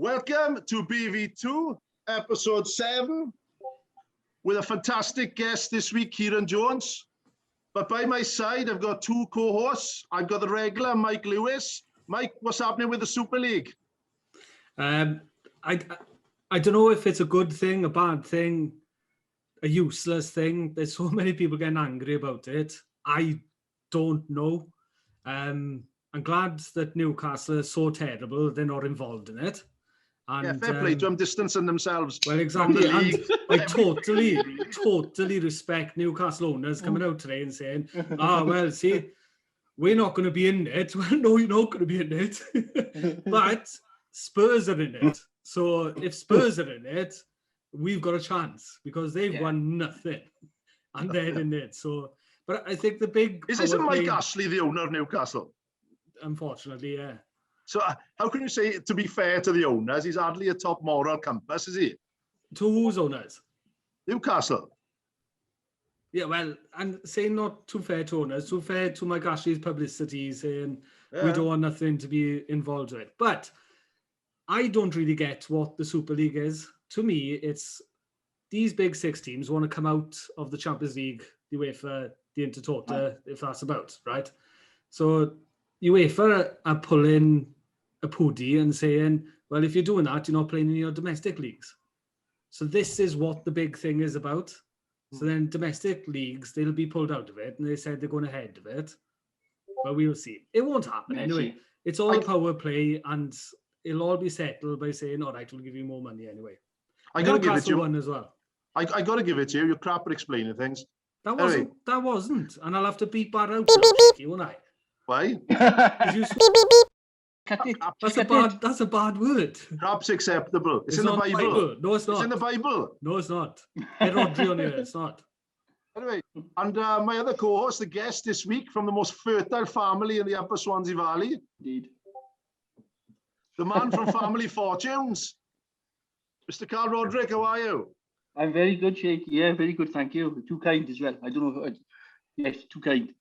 Welcome to BV2, episode 7, with a fantastic guest this week, Kieran Jones. But by my side, I've got two co-hosts. I've got the regular, Mike Lewis. Mike, what's happening with the Super League? I don't know if it's a good thing, a bad thing, a useless thing. There's so many people getting angry about it. I don't know. I'm glad that Newcastle is so terrible they're not involved in it. And, yeah, fair play to them, distancing themselves. Well, exactly. And I totally respect Newcastle owners coming out today and saying, well, see, we're not going to be in it. Well, no, you're not going to be in it. But Spurs are in it. So if Spurs are in it, we've got a chance because they've won nothing and they're in it. So, but I think the big... Isn't Mike Ashley the owner of Newcastle? Unfortunately, yeah. So how can you say, to be fair to the owners, he's hardly a top moral compass, is he? To whose owners? Newcastle. Yeah, well, and saying not too fair to owners, too fair to Mike Ashley's publicity, saying we don't want nothing to be involved with. But I don't really get what the Super League is. To me, it's these big six teams want to come out of the Champions League, the UEFA, the Intertoto, if that's about, right? So UEFA are pulling a puddy and saying, well, if you're doing that, you're not playing in your domestic leagues. So this is what the big thing is about. So then domestic leagues, they'll be pulled out of it, and they said they're going ahead of it. But we'll see. It won't happen anyway. It's all power play, and it'll all be settled by saying, all right, we'll give you more money anyway. I got to give it to you. One as well. I got to give it to you. You're crap at explaining things. That wasn't. And I'll have to beep that out, won't I? Why? That's a bad word. Crap's acceptable. It's in the Bible. No, it's not. It's in the Bible. No, it's not. Get Audrey on here. It's not. Anyway, and my other co-host, the guest this week from the most fertile family in the Upper Swansea Valley. Indeed. The man from Family Fortunes, Mr. Carl Roderick. How are you? I'm very good, Shake. Yeah, very good. Thank you. Too kind as well. I don't know. Yes, too kind.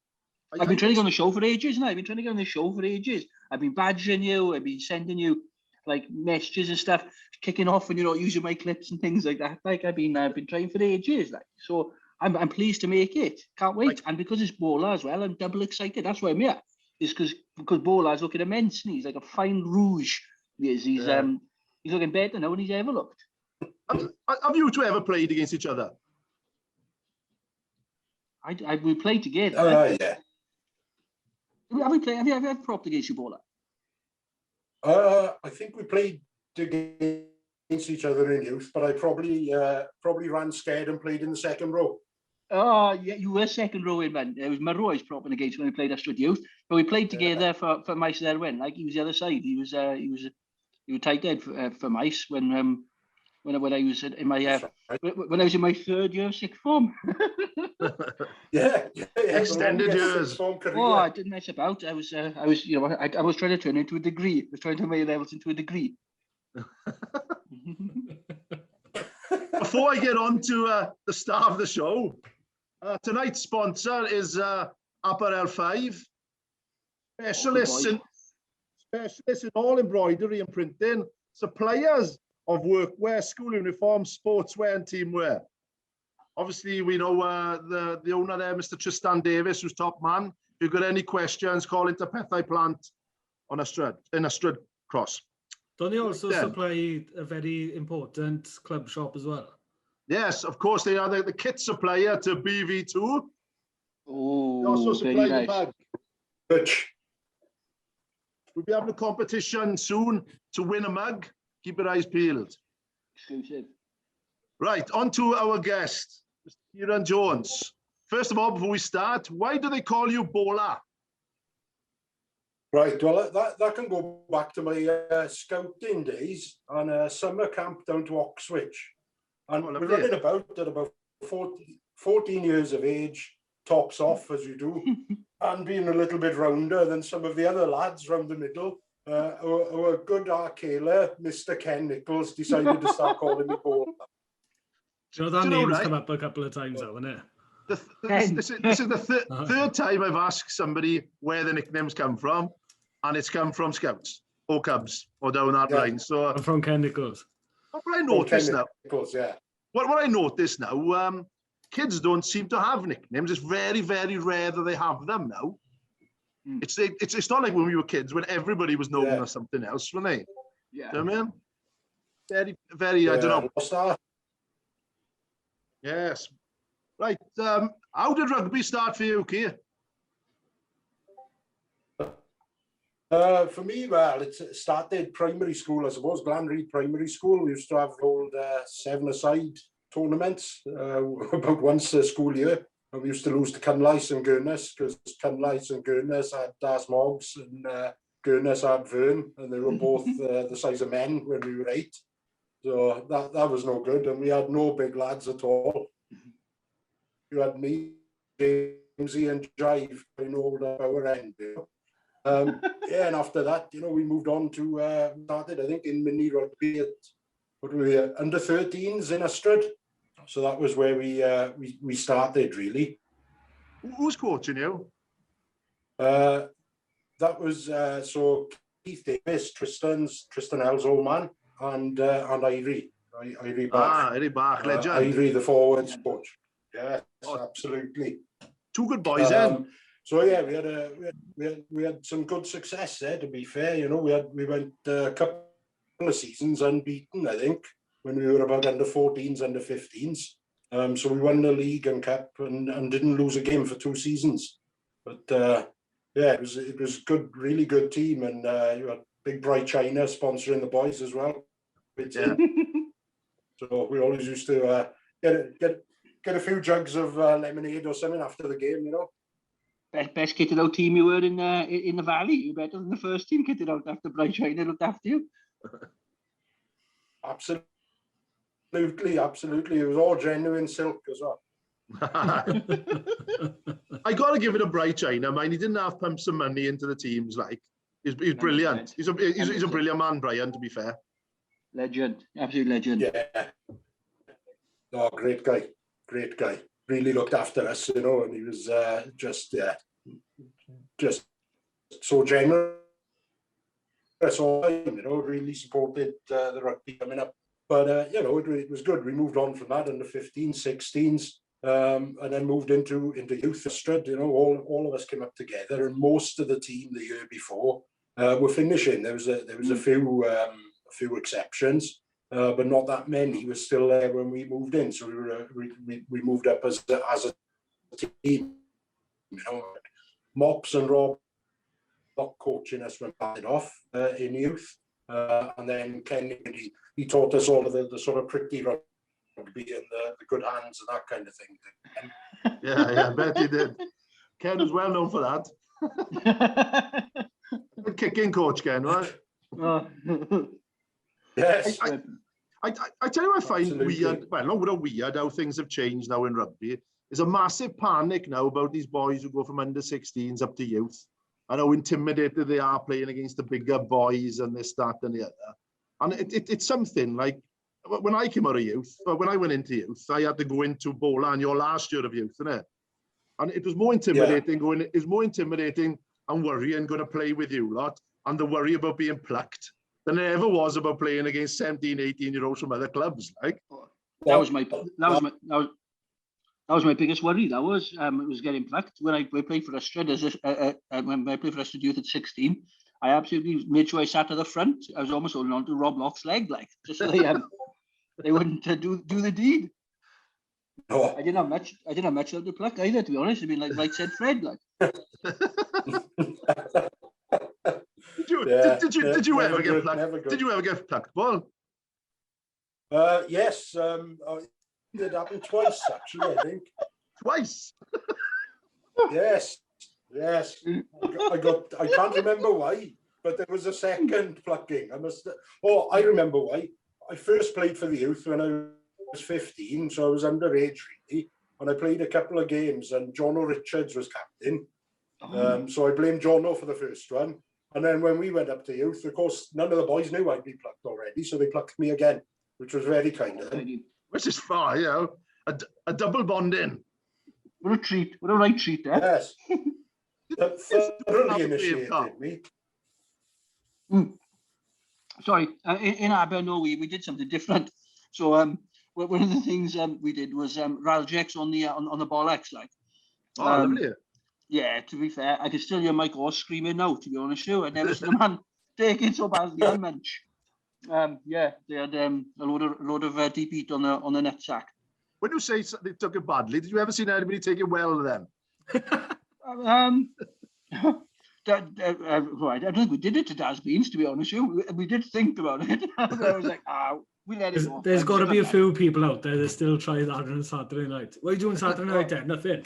I've been trying to get on the show for ages, and I've been trying to get on the show for ages. I've been badgering you. I've been sending you like messages and stuff, kicking off when you're not using my clips and things like that. Like I've been trying for ages. Like so, I'm pleased to make it. Can't wait. And because it's Bola as well, I'm double excited. That's why I'm here. It's because Bola's looking immense, and he's like a fine rouge. He's looking better now than he's ever looked. Have you two ever played against each other? We played together. Oh, yeah. Have you ever propped against your Bola? I think we played against each other in youth, but I probably ran scared and played in the second row. Oh, yeah, you were second row in, man. It was Maroy's propping against when we played Astrid Youth, but we played together for Mice and Erwin. Like he was the other side. He was tight end for Mice when I was in my when I was in my third year of sixth form. yeah. Extended years. Oh, I didn't mess about. I was trying to turn into a degree. I was trying to turn my levels into a degree. Before I get on to the start of the show, tonight's sponsor is Apparel 5, specialists in all embroidery and printing, suppliers of workwear, school uniforms, sportswear and teamwear. Obviously, we know the owner there, Mr. Tristan Davis, who's top man. If you've got any questions, call into Pethau Plant on Astrid Cross. Don't they also supply a very important club shop as well? Yes, of course. They are the kit supplier to BV2. Oh, they also supply nice. the bag. Which we'll be having a competition soon to win a mug. Keep your eyes peeled. Exclusive. Right, on to our guest, Mr. Kieran Jones. First of all, before we start, why do they call you Bola? Right, well, that can go back to my scouting days on a summer camp down to Oxwich. And we're running about at about 14 years of age, tops off as you do, and being a little bit rounder than some of the other lads round the middle. Our good Arcala, Mr. Ken Nichols, decided to start calling me Bola. So that name's come up a couple of times, hasn't it? This is the third time I've asked somebody where the nicknames come from, and it's come from Scouts. or Cubs or down that line. So I'm from Chemicals. what I notice now, yeah. what I notice now, kids don't seem to have nicknames. It's very, very rare that they have them now. It's not like when we were kids when everybody was known as something else, weren't they? Yeah. Do you know what I mean? Very, very, I don't know. Yes. Right. How did rugby start for you, Kieran? For me, well, it started primary school, I suppose. Glanreed Primary School. We used to have old 7-a-side tournaments about once a school year. And we used to lose to Cynlais and Gurness because Cynlais and Gurness had Das Moggs and Gurness had Vern, and they were both the size of men when we were 8. So that was no good, and we had no big lads at all. You had me, Jamesy, and Jive going over our end. Yeah, and after that, we moved on to started, I think, in mini rugby at under 13s in Ystrad. So that was where we started, really. Who's coaching you? That was so Keith Davis, Tristan L's old man, and Irie Bach. Irie Bach, legend. Irie, the forwards coach. Yes, absolutely. Two good boys, then. So yeah, we had some good success there. To be fair, we went a couple of seasons unbeaten, I think, when we were about under 14s, under 15s. So we won the league and cup and didn't lose a game for 2 seasons. But yeah, it was good, really good team, and you had Big Bright China sponsoring the boys as well. Yeah. So we always used to get a few jugs of lemonade or something after the game, Best kitted out team you were in the valley. You better than the first team kitted out after Bright China looked after you. Absolutely. It was all genuine silk as well. I got to give it a Bright China. He didn't have pump some money into the teams. Like he's brilliant. He's a brilliant man, Brian. To be fair, legend, absolute legend. Yeah. Oh, great guy. Really looked after us, and he was just so generous all the time. Really supported the rugby coming up. But it was good. We moved on from that into 15s, 16s, and then moved into youth Ystrad. All of us came up together, and most of the team the year before were finishing. There was a few exceptions, but not that many. He was still there when we moved in, so we moved up as a team. Mops and Rob coaching us when we started off in youth, and then Ken he taught us all of the sort of pretty rugby and the good hands and that kind of thing. Yeah, I bet he did. Ken was well known for that. Good kicking coach, Ken, right? Yes. I tell you, I find Absolutely. weird. Well, not weird how things have changed now in rugby. There's a massive panic now about these boys who go from under 16s up to youth, and how intimidated they are playing against the bigger boys and this, that, and the other. And it's something like when I came out of youth, when I went into youth, I had to go into Bolan your last year of youth, innit? And it was more intimidating and worrying going to play with you lot, and the worry about being plucked than it ever was about playing against 17, 18-year-olds from other clubs. Like that was my biggest worry. It was getting plucked when I played for Ystrad when I played for Ystrad Youth at 16. I absolutely made sure I sat at the front. I was almost holding on to Rob Lock's leg, like, just so they wouldn't do the deed. No. I didn't have much of the pluck either, to be honest. I mean, like Right said Fred, like. Did you ever get plucked? Did you ever get plucked, Paul? Yes, it happened twice actually. I think twice. Yes. I can't remember why, but there was a second plucking. I remember why. I first played for the youth when I was 15, so I was underage really, and I played a couple of games, and Jono Richards was captain. So I blamed Jono for the first one, and then when we went up to youth, of course, none of the boys knew I'd been plucked already, so they plucked me again, which was very kind of them. Which is far, a double bonding. What a treat! What a right treat, eh? Yes. Thoroughly initiated me. Sorry, in Aber, we did something different. So one of the things we did was Raljecks on the bollocks, like. Oh, lovely. Yeah, to be fair, I can still hear Mike Orr screaming now, to be honest with you. I've never seen a man take it so badly on Munch. Yeah, they had a load of deep heat on the nutsack. When you say they took it badly, did you ever see anybody take it well then? Right, I don't think we did it to Das Beans, to be honest with you. We did think about it. But I was like, we let it go. There's got to be a few people out there that still try that on Saturday night. What are you doing Saturday night then? Nothing.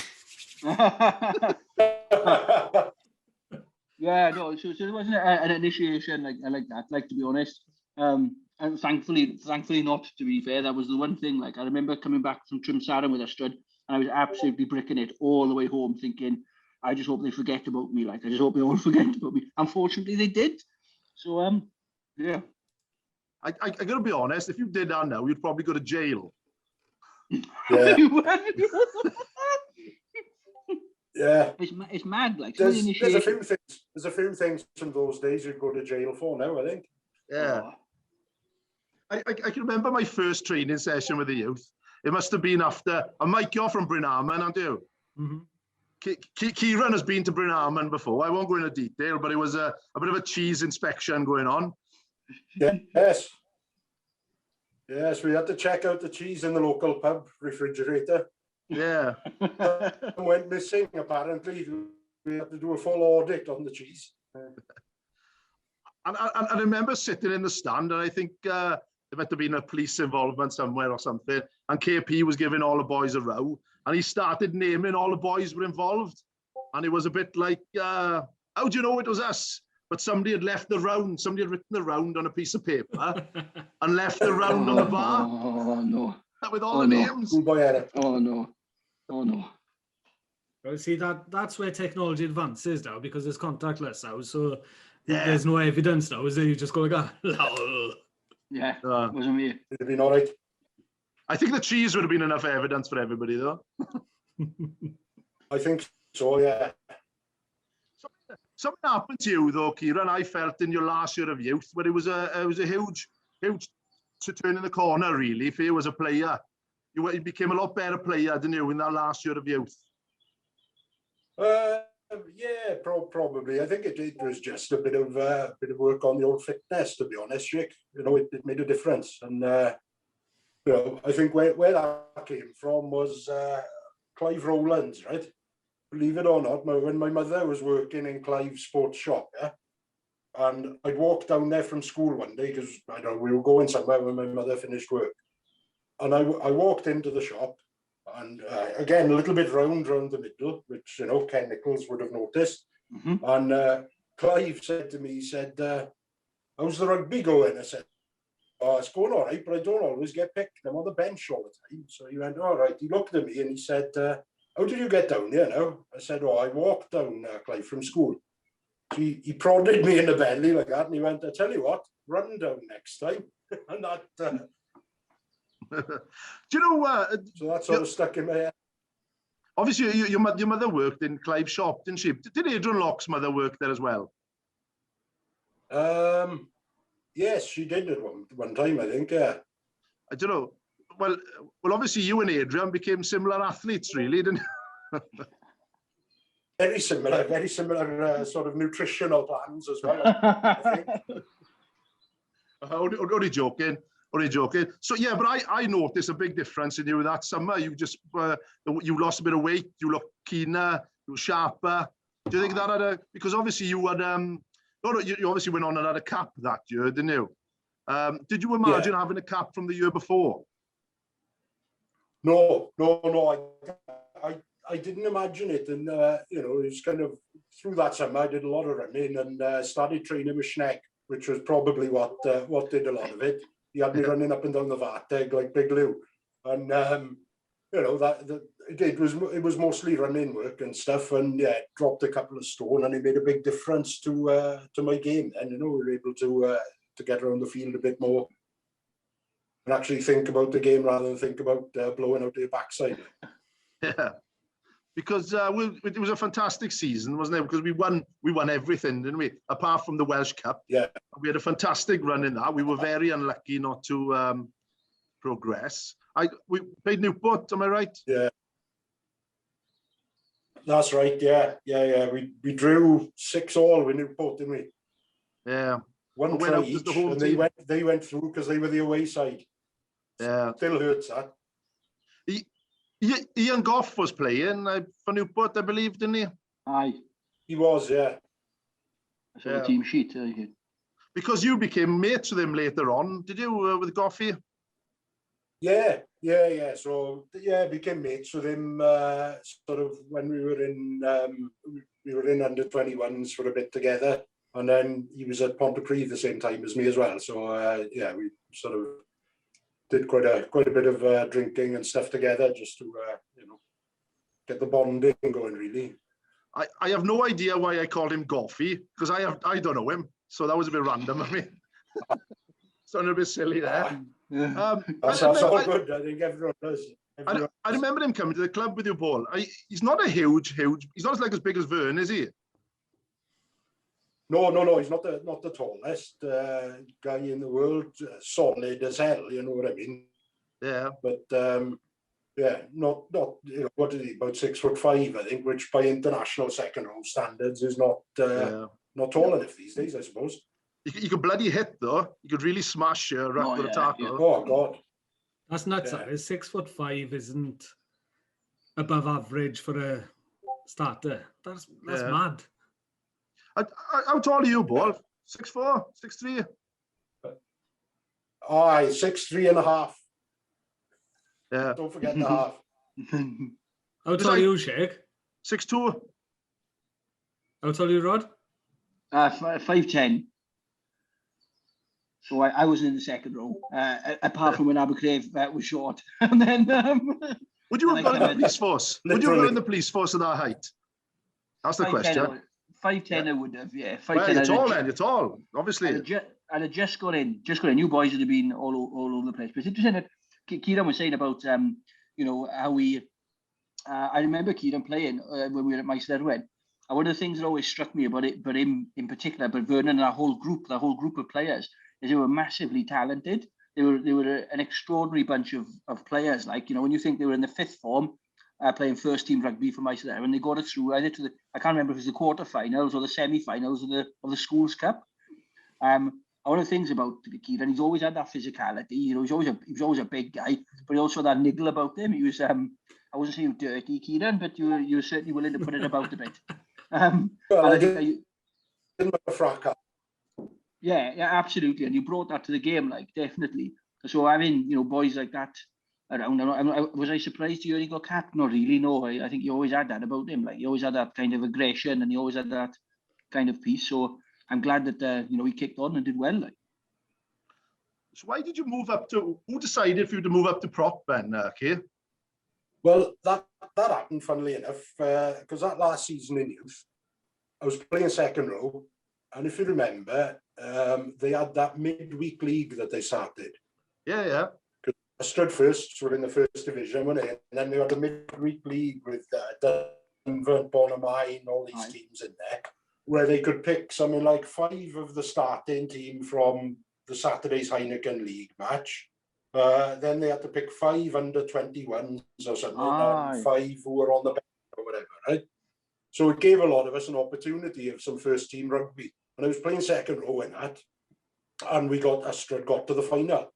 Yeah, no, so it wasn't an initiation like that, like, to be honest. And thankfully not, to be fair. That was the one thing. Like, I remember coming back from Trimsaran with a stud, and I was absolutely bricking it all the way home, thinking, I just hope they forget about me. Like, I just hope they all forget about me. Unfortunately, they did. So, yeah. I gotta be honest, if you did that now, you'd probably go to jail. Yeah. Yeah. It's mad. Like, there's a few things from those days you'd go to jail for now, I think. Yeah. Oh. I can remember my first training session with the youth. It must have been after, Mike, you're from Bryn Arman, aren't you? Mm-hmm. Kieran has been to Bryn Arman before. I won't go into detail, but it was a bit of a cheese inspection going on. Yes. Yes, we had to check out the cheese in the local pub refrigerator. Yeah. Went missing, apparently. We had to do a full audit on the cheese. And I remember sitting in the stand, and I think there might have been a police involvement somewhere or something, and KP was giving all the boys a row, and he started naming all the boys were involved. And it was a bit like, how do you know it was us? But somebody had left the round, somebody had written the round on a piece of paper and left the round on the bar. Oh, no. With all the names. Oh, no. Oh, no. Well, see, that's where technology advances now, because it's contactless now. So there's no evidence now, is there? You just go like, lol. Yeah, wasn't me. It'd have been all right. I think the cheese would have been enough evidence for everybody, though. I think so, yeah. Something happened to you, though, Kieran, I felt in your last year of youth, where it was a huge to turn in the corner, really, if you was a player. You became a lot better player, didn't you, in that last year of youth? Yeah, probably. I think it was just a bit of work on the old fitness, to be honest, Jake. You know, it made a difference. And, you know, I think where that came from was Clive Rowlands, right? Believe it or not, when my mother was working in Clive's sports shop, yeah, and I'd walk down there from school one day because, I don't know, we were going somewhere when my mother finished work. And I walked into the shop, and again, a little bit round the middle, which, you know, Ken Nichols would have noticed. Mm-hmm. And Clive said to me, he said, how's the rugby going? I said, oh, it's going all right, but I don't always get picked. I'm on the bench all the time. So he went, all right. He looked at me and he said, how did you get down here now? I said, oh, I walked down, Clive, from school. So he prodded me in the belly like that, and he went, I tell you what, run down next time. And that... Do you know? So that sort of stuck in my head. Obviously, your mother worked in Clive's shop, didn't she? Did Adrian Locke's mother work there as well? Yes, she did at one time, I think. Yeah. I don't know. Well, obviously, you and Adrian became similar athletes, really, didn't you? Very similar sort of nutritional plans as well, I think. Only joking. So yeah, but I noticed a big difference in you that summer. You just you lost a bit of weight. You looked keener. You were sharper. Do you think that had because obviously you had you obviously went on and had a cap that year, didn't you? Did you imagine having a cap from the year before? No. I didn't imagine it, and you know, it was kind of through that summer I did a lot of running and started training with Schneck, which was probably what did a lot of it. He had me running up and down the Varteg like Big Lou, and you know it was mostly running work and stuff, and yeah, dropped a couple of stone, and it made a big difference to my game. And you know, we were able to get around the field a bit more and actually think about the game rather than think about blowing out your backside. Yeah. because it was a fantastic season, wasn't it? Because we won everything, didn't we? Apart from the Welsh Cup. Yeah. We had a fantastic run in that. We were very unlucky not to progress. We played Newport, am I right? Yeah. That's right, yeah. We drew 6-6 with Newport, didn't we? Yeah. One try each, and they went through because they were the away side. Yeah. Still hurts that. Ian Goff was playing for Newport, I believe, didn't he? Aye. He was, yeah. I saw the team sheet. Because you became mates with him later on, did you, with Goffy? Yeah. So became mates with him sort of when we were in under 21s for a bit together, and then he was at Pontypridd the same time as me as well. So we sort of did quite a bit of drinking and stuff together just to get the bonding going, really. I have no idea why I called him Goffy, because I don't know him, so that was a bit random. I mean, sounded a bit silly there. That's all good. I think everyone does. I remember him coming to the club with you, Paul. He's not a huge. He's not like as big as Vern, is he? No. He's not the tallest guy in the world. Solid as hell, you know what I mean? Yeah. But not what is he? About 6'5", I think, which by international second row standards is not tall enough these days, I suppose. You could bloody hit though. You could really smash a ruck with a tackle. Yeah. Oh God. That's nuts. 6'5" isn't above average for a starter. That's mad. How tall are you, Paul? 6'4", 6'3"? Aye, 6'3.5". Yeah. Don't forget the half. How tall are you, Sheikh? 6'2". How tall are you, Rod? 5'10". So I was in the second row, apart from when Abercrave was short. And then would you have gone in the police force? Would you have gone in the police force at that height? That's the question. 5'10" I would have, yeah. 5'10". Well, you're tall then, you're tall, obviously. I'd have just got in. You boys would have been all over the place. But it's interesting that Kieran was saying about, how we, I remember Kieran playing when we were at Meisterwen. And one of the things that always struck me about it, but him in particular, but Vernon and that whole group of players, is they were massively talented. They were an extraordinary bunch of players. Like, when you think they were in the fifth form, playing first team rugby for Meisterwen, and they got it through either to I can't remember if it was the quarterfinals or the semi-finals of the schools cup. One of the things about Kieran, he's always had that physicality. He was always a big guy, but he also had that niggle about him. He was I wasn't saying dirty, Kieran, but you were certainly willing to put it about a bit. Well, I didn't fracas. Yeah, absolutely, and you brought that to the game, like, definitely. So boys like that around. Was I surprised you only got capped? Not really. No, I think you always had that about him. Like, he always had that kind of aggression, and he always had that kind of piece. So I'm glad that he kicked on and did well. Like. So why did you move up to? Who decided for you to move up to prop then, Keir? Well, that happened, funnily enough, because that last season in youth, I was playing second row, and if you remember, they had that midweek league that they started. Yeah. Stood first, were in the first division, weren't they? And then they had a midweek league with Denver, Bonamine, all these teams in there, where they could pick something like 5 of the starting team from the Saturday's Heineken League match. Then they had to pick 5 under 21s or something, and 5 who were on the bench or whatever, right? So it gave a lot of us an opportunity of some first team rugby. And I was playing second row in that, and Astrid got to the final.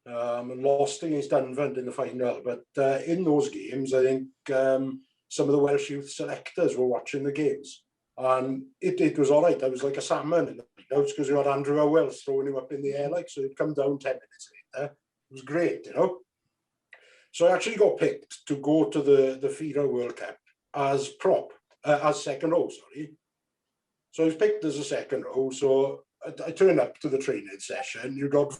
And lost against Dunvant in the final. But in those games, I think some of the Welsh youth selectors were watching the games. And it was all right. I was like a salmon in the notes because we had Andrew Wells throwing him up in the air, like, so he'd come down 10 minutes later. It was great, So I actually got picked to go to the FIRA World Cup as as second row, sorry. So I was picked as a second row. So I turned up to the training session. You got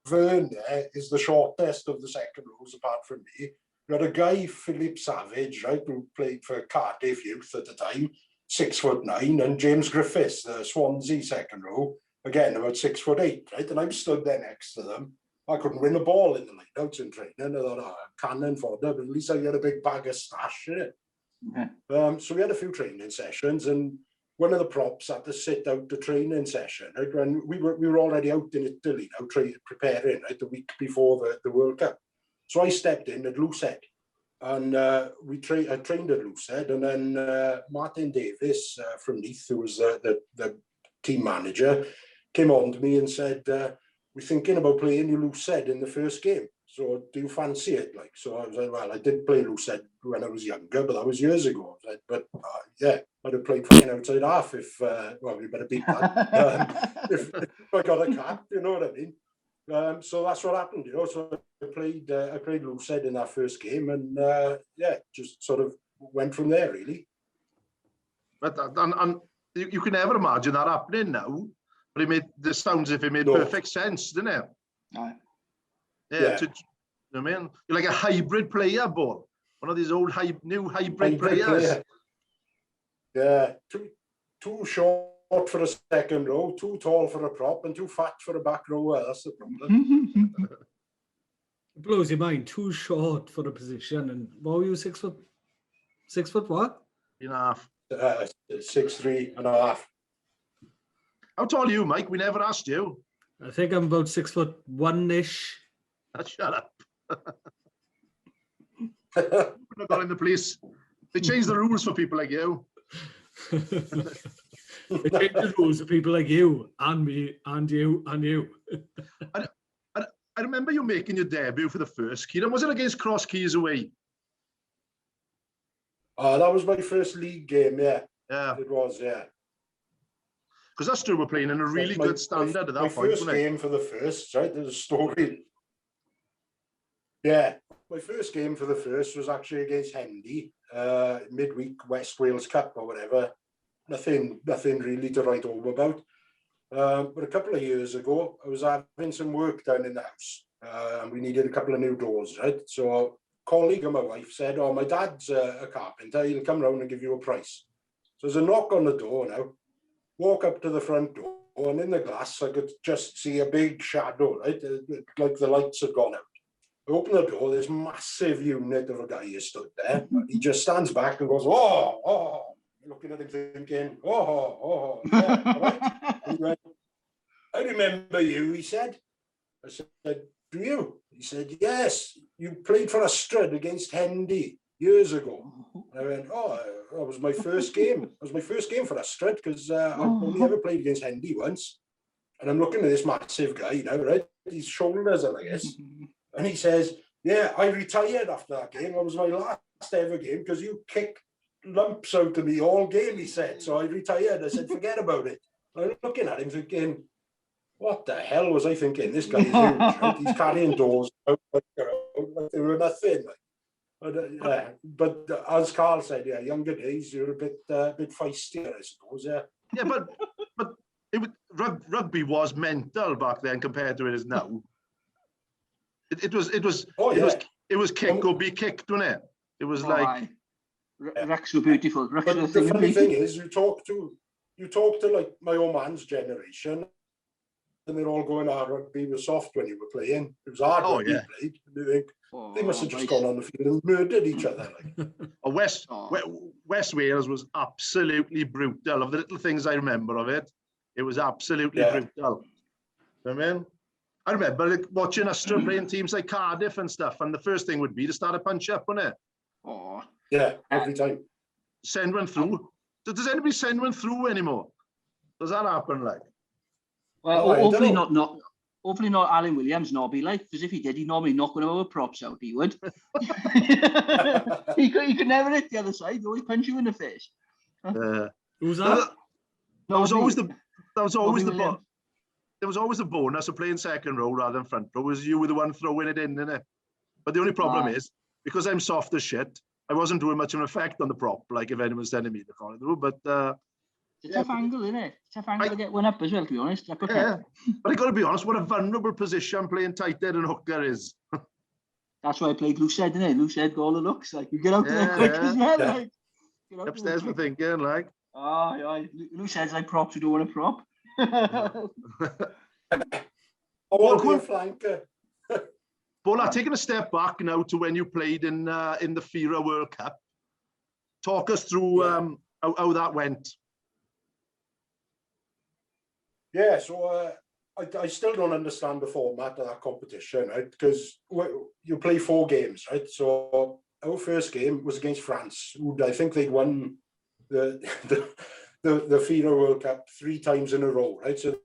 Vern there is the shortest of the second rows apart from me. You had a guy, Philip Savage, right, who played for Cardiff Youth at the time, 6'9", and James Griffiths, the Swansea second row, again about 6'8", right? And I'm stood there next to them. I couldn't win a ball in the lineouts in training. I thought, cannon fodder, but at least I had a big bag of stash in it. So we had a few training sessions, and one of the props had to sit out the training session. Right? When we were already out in Italy now, preparing, right, the week before the World Cup. So I stepped in at Loosehead, and I trained at Loosehead, and then Martin Davis from Leith, who was the team manager, came on to me and said, "We're thinking about playing you Loosehead in the first game. So do you fancy it?" Like, so I was like, "Well, I did play Loosehead when I was younger, but that was years ago." I was like, "But yeah, I'd have played fucking outside half if well, we better beat that if I got a cap, you know what I mean?" So that's what happened, you know. So I played Loosehead in that first game, and yeah, just sort of went from there, really. But and you can never imagine that happening now. But this sounds as if it made perfect sense, didn't it? Aye. Yeah. You know what I mean? You're like a hybrid player, Paul. One of these old new hybrid players. Yeah, too short for a second row, too tall for a prop, and too fat for a back row. Well, that's the problem. It blows your mind. Too short for a position, and what were you, 6 foot? 6 foot what? 3.5. 6'3.5". How tall are you, Mike? We never asked you. I think I'm about 6'1" Shut up. We're not calling the police. They changed the rules for people like you. They changed the rules for people like you and me and you and you. I remember you making your debut for the first Kieran. Was it against Cross Keys away? That was my first league game, yeah. Yeah. It was, yeah. Because us two were playing in a really good standard at that point. My first game for the first, right? There's a story. Yeah, my first game for the first was actually against Hendy, midweek West Wales Cup or whatever. Nothing really to write home about. But a couple of years ago, I was having some work done in the house, and we needed a couple of new doors, right? So a colleague of my wife said, "Oh, my dad's a carpenter. He'll come round and give you a price." So there's a knock on the door now. Walk up to the front door, and in the glass, I could just see a big shadow, right? Like the lights had gone out. I open the door, this massive unit of a guy is stood there. He just stands back and goes, oh, looking at him thinking, yeah, all right. He went, "I remember you," he said. I said, "Do you?" He said, "Yes, you played for a Strud against Hendy years ago." And I went, "Oh, that was my first game. It was my first game for a Strud because I've only ever played against Hendy once." And I'm looking at this massive guy now, right? His shoulders are like this. And he says, "Yeah, I retired after that game. That was my last ever game because you kicked lumps out of me all game," he said. "So I retired." I said, "Forget about it." And I'm looking at him thinking, what the hell was I thinking? This guy is huge, right? He's carrying doors out like they were nothing. But as Carl said, yeah, younger days, you're a bit feistier, I suppose, yeah. Yeah, but rugby was mental back then compared to it is now. It was kick or be kicked, wasn't it? It was like Rucks were beautiful. But the funny thing is, you talk to like my old man's generation, and they're all going, rugby was soft when you were playing. It was hard when you played. And they think, they must have just gone on the field and murdered each other. Like. West Wales was absolutely brutal. Of the little things I remember of it, it was absolutely brutal. You know what I mean? I remember watching Ulster playing teams like Cardiff and stuff, and the first thing would be to start a punch up, wouldn't it? Oh. Yeah, every time. Send one through. Does anybody send one through anymore? Does that happen, like? Well, hopefully not Alan Williams, Nobby, like, because if he did, he'd normally knock one of our props out, he would. he could never hit the other side, he'd always punch you in the face. Who's that? There was always a bonus of playing second row rather than front row, was you were the one throwing it in, innit? But the only problem is, because I'm soft as shit, I wasn't doing much of an effect on the prop, like if anyone's sending me the follow through, but it's a tough angle, isn't it? Tough angle to get one up as well, to be honest. But I got to be honest, what a vulnerable position playing tight head and hooker is. That's why I played Loosehead, didn't it? Loosehead got all the looks. Like, you get out there quick as well. Yeah. Like, Upstairs for thinking, like. Loosehead's like props, you don't want a prop. Flanker. Bola, taking a step back now to when you played in the FIRA World Cup. talk us through how that went. Yeah, so I still don't understand the format of that competition, right? Because you play 4 games, right? So our first game was against France, who I think they'd won the FINA World Cup 3 times in a row, right? So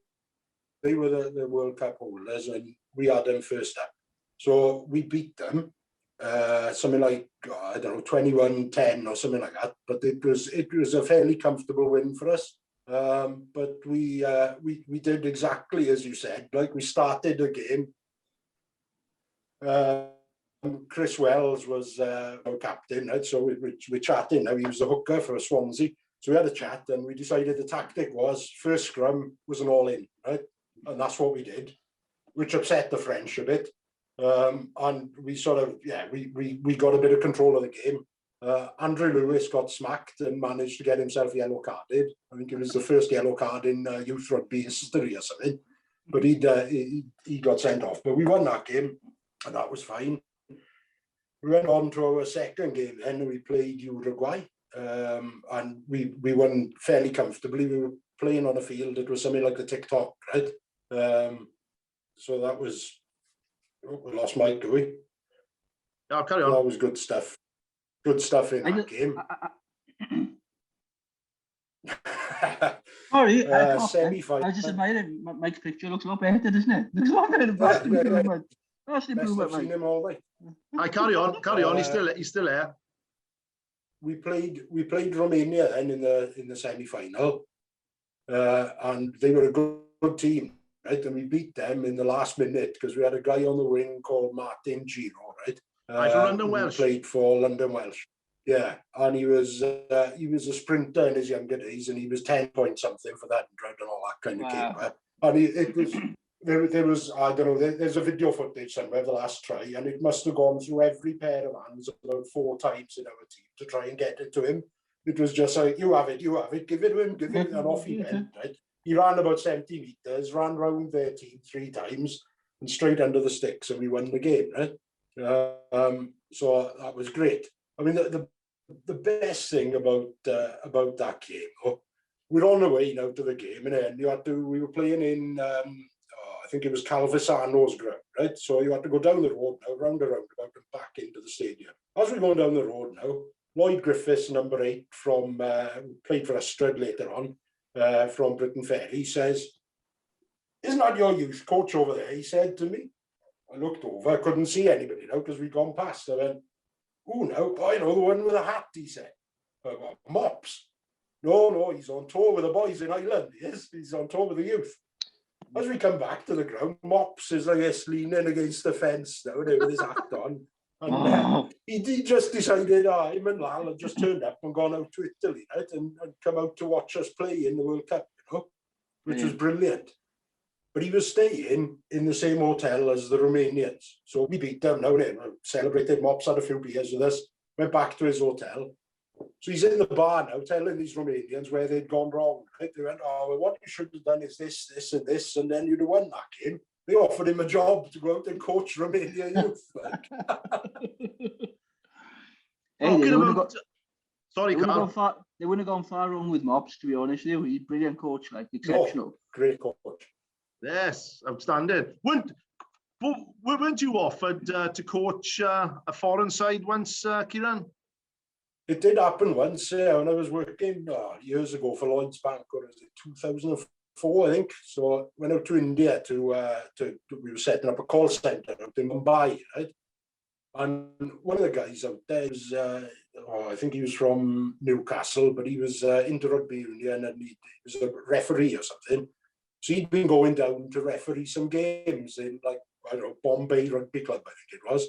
they were the World Cup holders, and we had them first up. So we beat them, something like, I don't know, 21-10 or something like that. But it was a fairly comfortable win for us. But we did exactly as you said. Like, we started the game. Chris Wells was our captain, right? So we're chatting now. He was the hooker for Swansea. So we had a chat, and we decided the tactic was first scrum was an all-in, right? And that's what we did, which upset the French a bit. And we sort of, we got a bit of control of the game. Andrew Lewis got smacked and managed to get himself yellow carded. I think it was the first yellow card in youth rugby history or something. But he got sent off. But we won that game, and that was fine. We went on to our second game, and we played Uruguay, and we won fairly comfortably. We were playing on a field that was something like the TikTok, right? So that was, we lost Mike, do we? Yeah, carry on. That was good stuff. Good stuff in that game. Sorry, semi-final. I was just admiring Mike's picture. Looks a lot better, doesn't it? Looks a lot better. Vast improvement. Vast improvement, Mike. Him all day. Carry on. He's still there. We played Romania then in the semi-final, and they were a good team, right? And we beat them in the last minute because we had a guy on the wing called Martin Giro, right? From London Welsh. Played for London Welsh. Yeah, and he was a sprinter in his younger days, and he was 10 point something for that and all that kind of game. And there was I don't know. There's a video footage somewhere of the last try, and it must have gone through every pair of hands about 4 times in our team to try and get it to him. It was just like, you have it, give it to him, and off he went. Right? He ran about 70 meters, ran round their team 3 times, and straight under the sticks, and we won the game. Right? So that was great. I mean, the best thing about that game, we're on the way now to the game, and then we were playing in, I think it was Calvisano's ground, right? So you had to go down the road now, round and roundabout, and back into the stadium. As we're going down the road now, Lloyd Griffiths, number 8, from played for Ystrad later on, from Britain Fair, he says, "Isn't that your youth coach over there?" He said to me. I looked over, I couldn't see anybody now because we'd gone past. I went, "Oh, no, I know the one with a hat," he said. "Mops." No, he's on tour with the boys in Ireland. He's on tour with the youth. As we come back to the ground, Mops is, I guess, leaning against the fence now with his hat on. And he just decided, him and Lal had just turned up and gone out to Italy, right? And come out to watch us play in the World Cup, which was brilliant. But he was staying in the same hotel as the Romanians. So we beat them now, celebrated. Mops had a few beers with us, went back to his hotel. So he's in the bar now telling these Romanians where they'd gone wrong. Right? They went, well, what you should have done is this, this and this, and then you'd have won that game. They offered him a job to go out and coach Romania youth. Sorry, Carl. They wouldn't have gone far wrong with Mops, to be honest with you. He's a brilliant coach, exceptional. Oh, great coach. Yes, outstanding. Weren't you offered to coach a foreign side once, Kieran? It did happen once when I was working years ago for Lloyd's Bank, or was it 2004, I think. So I went out to India we were setting up a call centre out in Mumbai, right? And one of the guys out there was, I think he was from Newcastle, but he was into rugby union, and he was a referee or something. So he'd been going down to referee some games in, like, I don't know, Bombay Rugby Club, I think it was.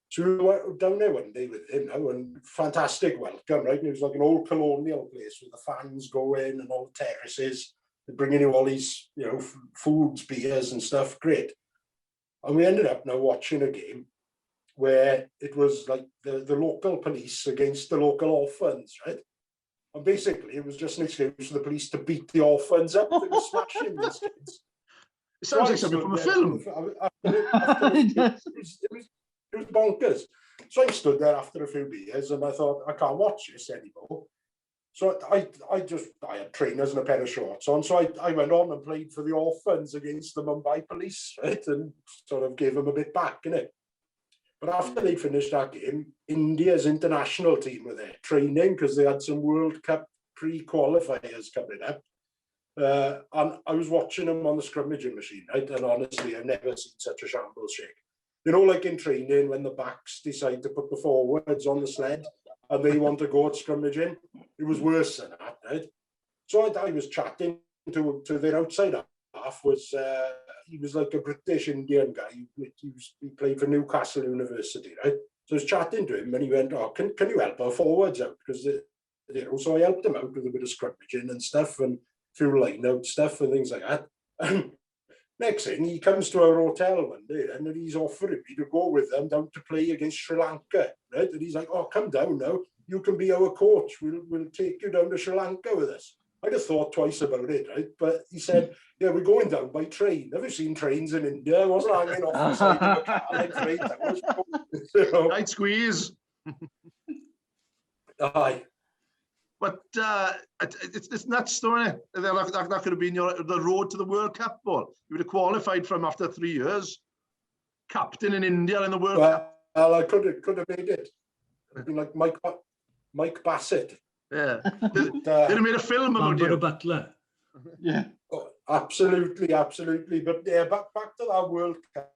So we went down there one day with him now, and fantastic welcome, right? And it was like an old colonial place with the fans going and all the terraces. They're bringing you all these, foods, beers and stuff. Great. And we ended up now watching a game where it was like the local police against the local orphans, right? And basically, it was just an excuse for the police to beat the orphans up. They were smashing these kids. It sounds like something from a film. It was bonkers. So I stood there after a few beers and I thought, I can't watch this anymore. So I had trainers and a pair of shorts on. So I went on and played for the Orphans against the Mumbai Police, right? And sort of gave them a bit back, innit? But after they finished that game, India's international team were there training because they had some World Cup pre-qualifiers coming up. And I was watching them on the scrummaging machine, right? And honestly, I've never seen such a shambles shake. You know, like in training, when the backs decide to put the forwards on the sled and they want to go at scrummaging, it was worse than that, right? So I was chatting to their outside half. He was like a British Indian guy. He played for Newcastle University, right? So I was chatting to him and he went, oh, can you help our forwards out? Because, so I helped him out with a bit of scrummaging and stuff and a few line-out stuff and things like that. And next thing, he comes to our hotel one day and he's offering me to go with them down to play against Sri Lanka, right? And he's like, oh, come down now. You can be our coach. We'll take you down to Sri Lanka with us. I just thought twice about it, right? But he said, yeah, we're going down by train. Have you seen trains in India? I wasn't hanging off the side of a car like for 8 hours. So, Tight squeeze. aye. But it's nuts, don't it? That could have been the road to the World Cup, ball. You would have qualified from after 3 years. Captain in India in the World Cup. Well, I could have made it. I'd been like Mike Bassett. Yeah. They'd have made a film about you. Butler. Yeah. Oh, absolutely. But yeah, back to that World Cup,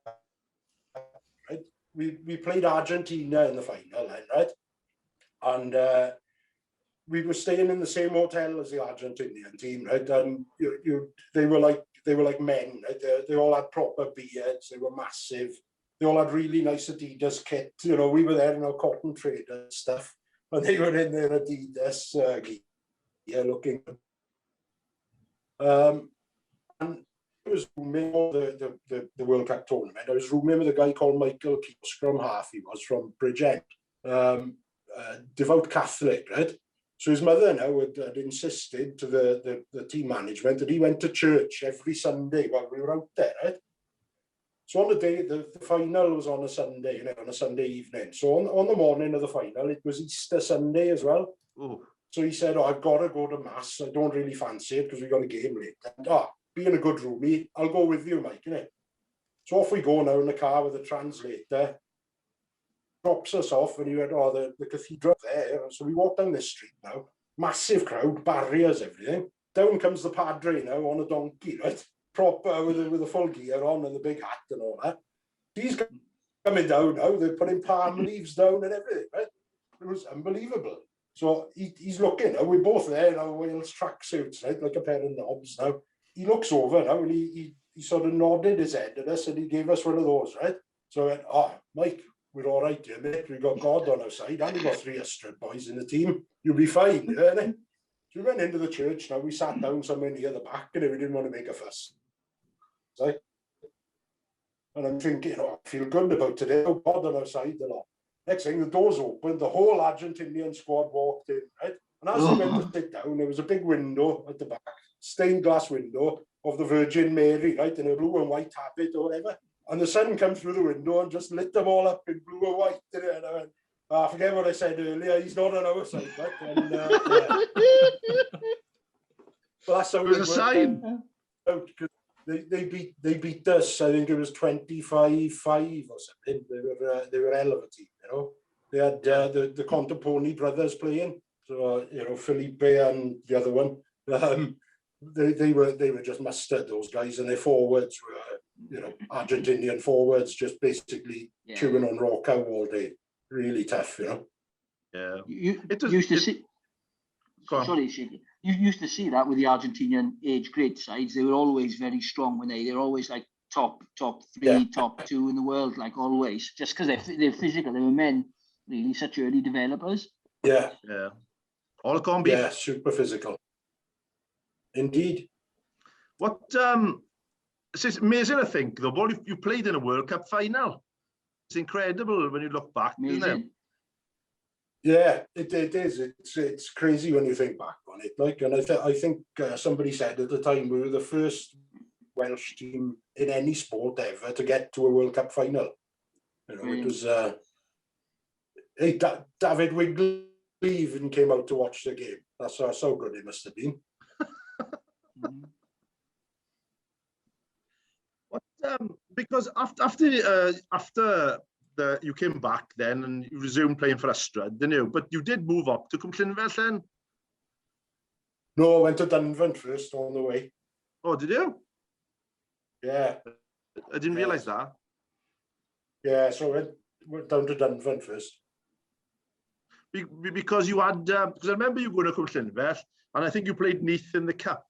right? We played Argentina in the final, right? And we were staying in the same hotel as the Argentinian team, right? And they were like men, right? They all had proper beards. They were massive. They all had really nice Adidas kit. You know, we were there in our cotton trade and stuff, and they were in their Adidas gear looking. And I was rooming the World Cup tournament. I was rooming with a guy called Michael Keith, scrum half. He was from Bridgend, devout Catholic, right? So his mother now had insisted to the team management that he went to church every Sunday while we were out there, right? So on the day, the final was on a Sunday, on a Sunday evening. So on the morning of the final, it was Easter Sunday as well. Ooh. So he said, oh, I've got to go to Mass. I don't really fancy it because we got a game late. And, being a good roomie, I'll go with you, Mike, innit? So off we go now in the car with the translator. Drops us off and he went, oh, the cathedral there. So we walk down this street now. Massive crowd, barriers, everything. Down comes the padre now on a donkey, right? Proper with the full gear on and the big hat and all that. He's coming down now. They're putting palm leaves down and everything, right? It was unbelievable. So he's looking now. We're both there in our Wales tracksuits, right? Like a pair of knobs now. He looks over now and he sort of nodded his head at us and he gave us one of those, right? So I went, oh, Mike, we're all right here, mate. We got God on our side and we got 300 boys in the team. You'll be fine, innit? So we went into the church now. We sat down somewhere near the back and we didn't want to make a fuss. So, and I'm thinking, I feel good about today. Oh, God on our side a lot. Next thing, the doors opened. The whole Argentinian squad walked in, right? And as they went to sit down, there was a big window at the back, stained glass window of the Virgin Mary, right, in a blue and white habit or whatever. And the sun came through the window and just lit them all up in blue and white. And I went, I forget what I said earlier. He's not on our side, right? And, yeah. But that's how it was a sign. They beat us. I think it was 25-5 or something. They were hell of a team, They had the Contaponi brothers playing. So Felipe and the other one. They were just mustard, those guys, and their forwards were Argentinian forwards, just basically chewing on raw cow all day. Really tough, Yeah. You used to see. Sorry, Shaky. You used to see that with the Argentinian age grade sides. They were always very strong when they're always like top 3, top 2 in the world, like always. Just because they're physical, they were men, really such early developers. Yeah. All combi. Yeah, super physical. Indeed. What it's amazing, I think, though. But you played in a World Cup final. It's incredible when you look back, isn't it? Yeah, it is. It's crazy when you think back on it. Like, and I think somebody said at the time we were the first Welsh team in any sport ever to get to a World Cup final. It was Hey, David Wigley even came out to watch the game. That's so good it must have been. What, because after you came back then and you resumed playing for Ystrad, didn't you? But you did move up to Cwmllynfell then? No, I went to Dunfern first on the way. Oh, did you? Yeah. I didn't realise that. Yeah, so I went down to Dunfern first. Because you had, because I remember you going to Cwmllynfell, and I think you played Neath in the Cup.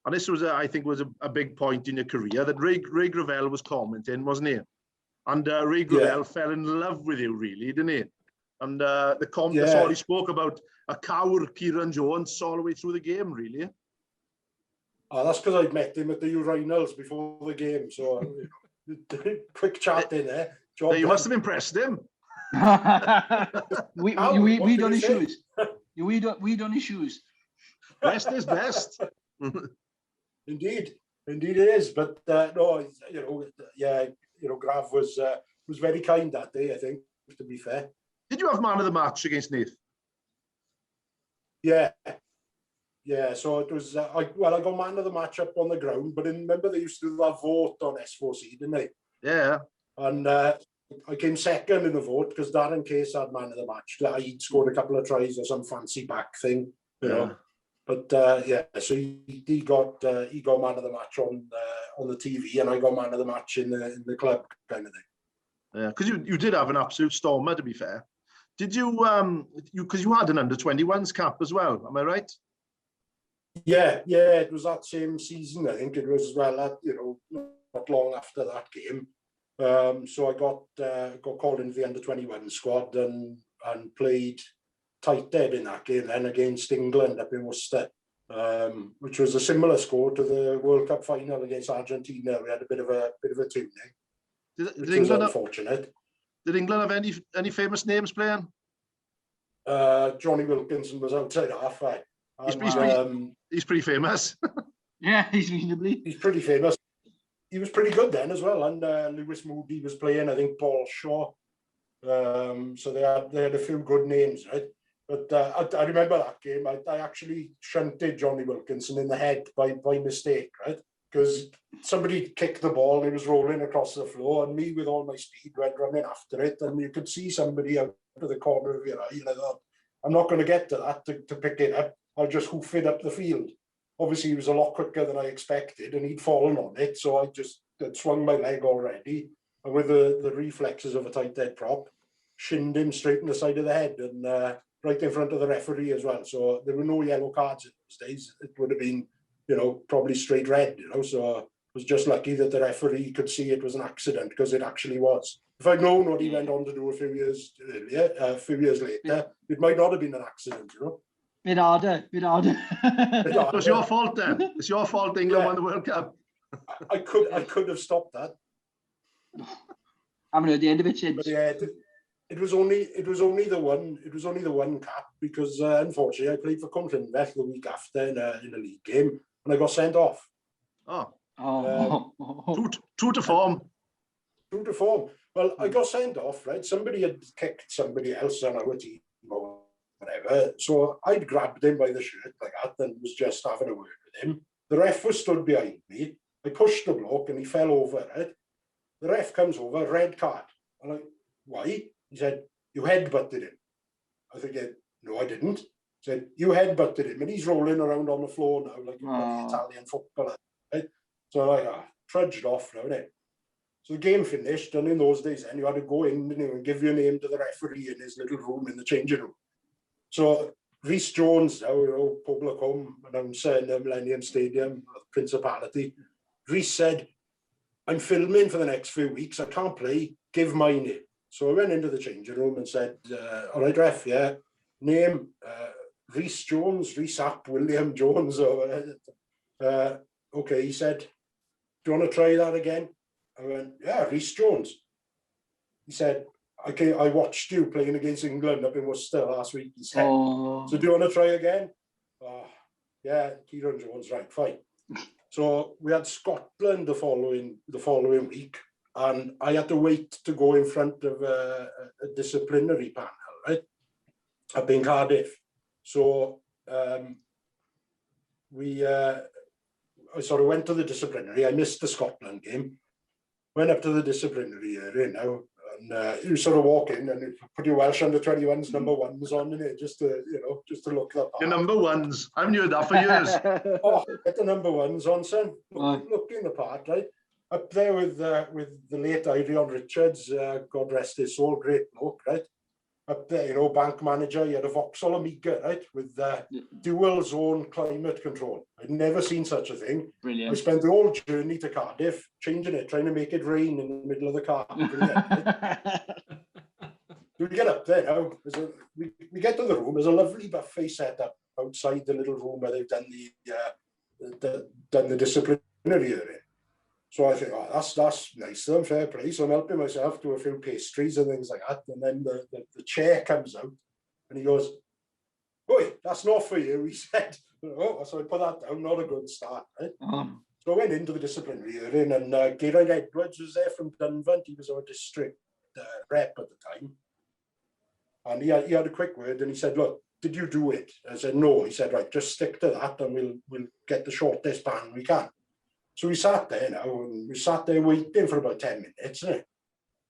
And this was, I think, was a big point in your career that Ray Gravel was commenting, wasn't he? And Ray Gravel fell in love with you, really, didn't he? And that's all he spoke about, a coward Kieran Jones all the way through the game, really. Oh, that's because I'd met him at the urinals before the game. So, quick chat in there. You must have impressed him. we done his shoes. We done his shoes. Best is best. Indeed it is. But no, Grav was very kind that day, I think, to be fair. Did you have man of the match against Neath? Yeah. So it was. I got man of the match up on the ground, but remember they used to do that vote on S4C, didn't they? Yeah. And I came second in the vote because Darren Case had man of the match. He'd scored a couple of tries or some fancy back thing, you know. But so he got man of the match on the TV, and I got man of the match in the club kind of thing. Yeah, because you did have an absolute stormer, to be fair. Did you because you had an under-21s cap as well? Am I right? Yeah, it was that same season. I think it was as well. Not long after that game. So I got called into the under-21 squad and played tight head in that game then against England up in Worcester, which was a similar score to the World Cup final against Argentina. We had a bit of a tuning, which was unfortunate. Did England have any famous names playing? Johnny Wilkinson was outside half. He's pretty famous. Yeah, he's reasonably. He's pretty famous. He was pretty good then as well, and Lewis Moody was playing. I think Paul Shaw. So they had a few good names, right? But I remember that game. I actually shunted Johnny Wilkinson in the head by mistake, right? Because somebody kicked the ball, it was rolling across the floor, and me with all my speed went running after it, and you could see somebody out of the corner of your eye. And I thought, I'm not going to get to that to pick it up. I'll just hoof it up the field. Obviously, he was a lot quicker than I expected, and he'd fallen on it, so I just had swung my leg already, and with the reflexes of a tight head prop, shinned him straight in the side of the head, and right in front of the referee as well. So there were no yellow cards in those days. It would have been, probably straight red, So I was just lucky that the referee could see it was an accident, because it actually was. If I'd known what he went on to do a few years later, it might not have been an accident, Bit harder. It was your fault then. It's your fault England won the World Cup. I could have stopped that. I haven't heard the end of it since. But yeah, it was only the one cap, because unfortunately I played for Cwmllynfell the week after in a league game, and I got sent off. True to form. True to form. Well, I got sent off, right? Somebody had kicked somebody else on our team or whatever. So I'd grabbed him by the shirt like that and was just having a word with him. The ref was stood behind me. I pushed the bloke and he fell over, right? The ref comes over, red card. I'm like, why? He said, you headbutted him. I think, no, I didn't. He said, you headbutted him. And he's rolling around on the floor now like an Italian footballer, right? So I trudged off now, innit? So the game finished, and in those days then you had to go in and give your name to the referee in his little room in the changing room. So Rhys Jones, now, public home announcer in the Millennium Stadium, Principality, Rhys said, I'm filming for the next few weeks, I can't play, give my name. So I went into the changing room and said, all right, ref, yeah, name, Rhys Jones, Rhys App, William Jones. Okay, he said, do you want to try that again? I went, yeah, Rhys Jones. He said, okay, I watched you playing against England up in Worcester last week. He said, so do you want to try again? Yeah, Kieran Jones, right, fine. So we had Scotland the following week, and I had to wait to go in front of a disciplinary panel, up in Cardiff. So I sort of went to the disciplinary. I missed the Scotland game. Went up to the disciplinary area now, and you sort of walk in and you put your Welsh under-21s number ones on in it, just to look that part. Your number ones. I haven't heard that for years. Oh, get the number ones on, son. Looking the part, right? Up there with the late Irion Richards, God rest his soul, great bloke, right? Up there, bank manager, you had a Vauxhall Amiga, right, with dual zone climate control. I'd never seen such a thing. Brilliant. I spent the whole journey to Cardiff changing it, trying to make it rain in the middle of the car. We get up there now. We get to the room. There's a lovely buffet set up outside the little room where they've done the disciplinary area. So I think, that's nice, fair play. So I'm helping myself to a few pastries and things like that. And then the chair comes out and he goes, "Oi, that's not for you," he said. Oh, so I put that down, not a good start, right? So I went into the disciplinary area and Kieran Edwards was there from Dunvant. He was our district rep at the time. And he had a quick word and he said, "Look, did you do it?" I said, "No." He said, "Right, just stick to that and we'll get the shortest ban we can." So we sat there now, and we sat there waiting for about 10 minutes.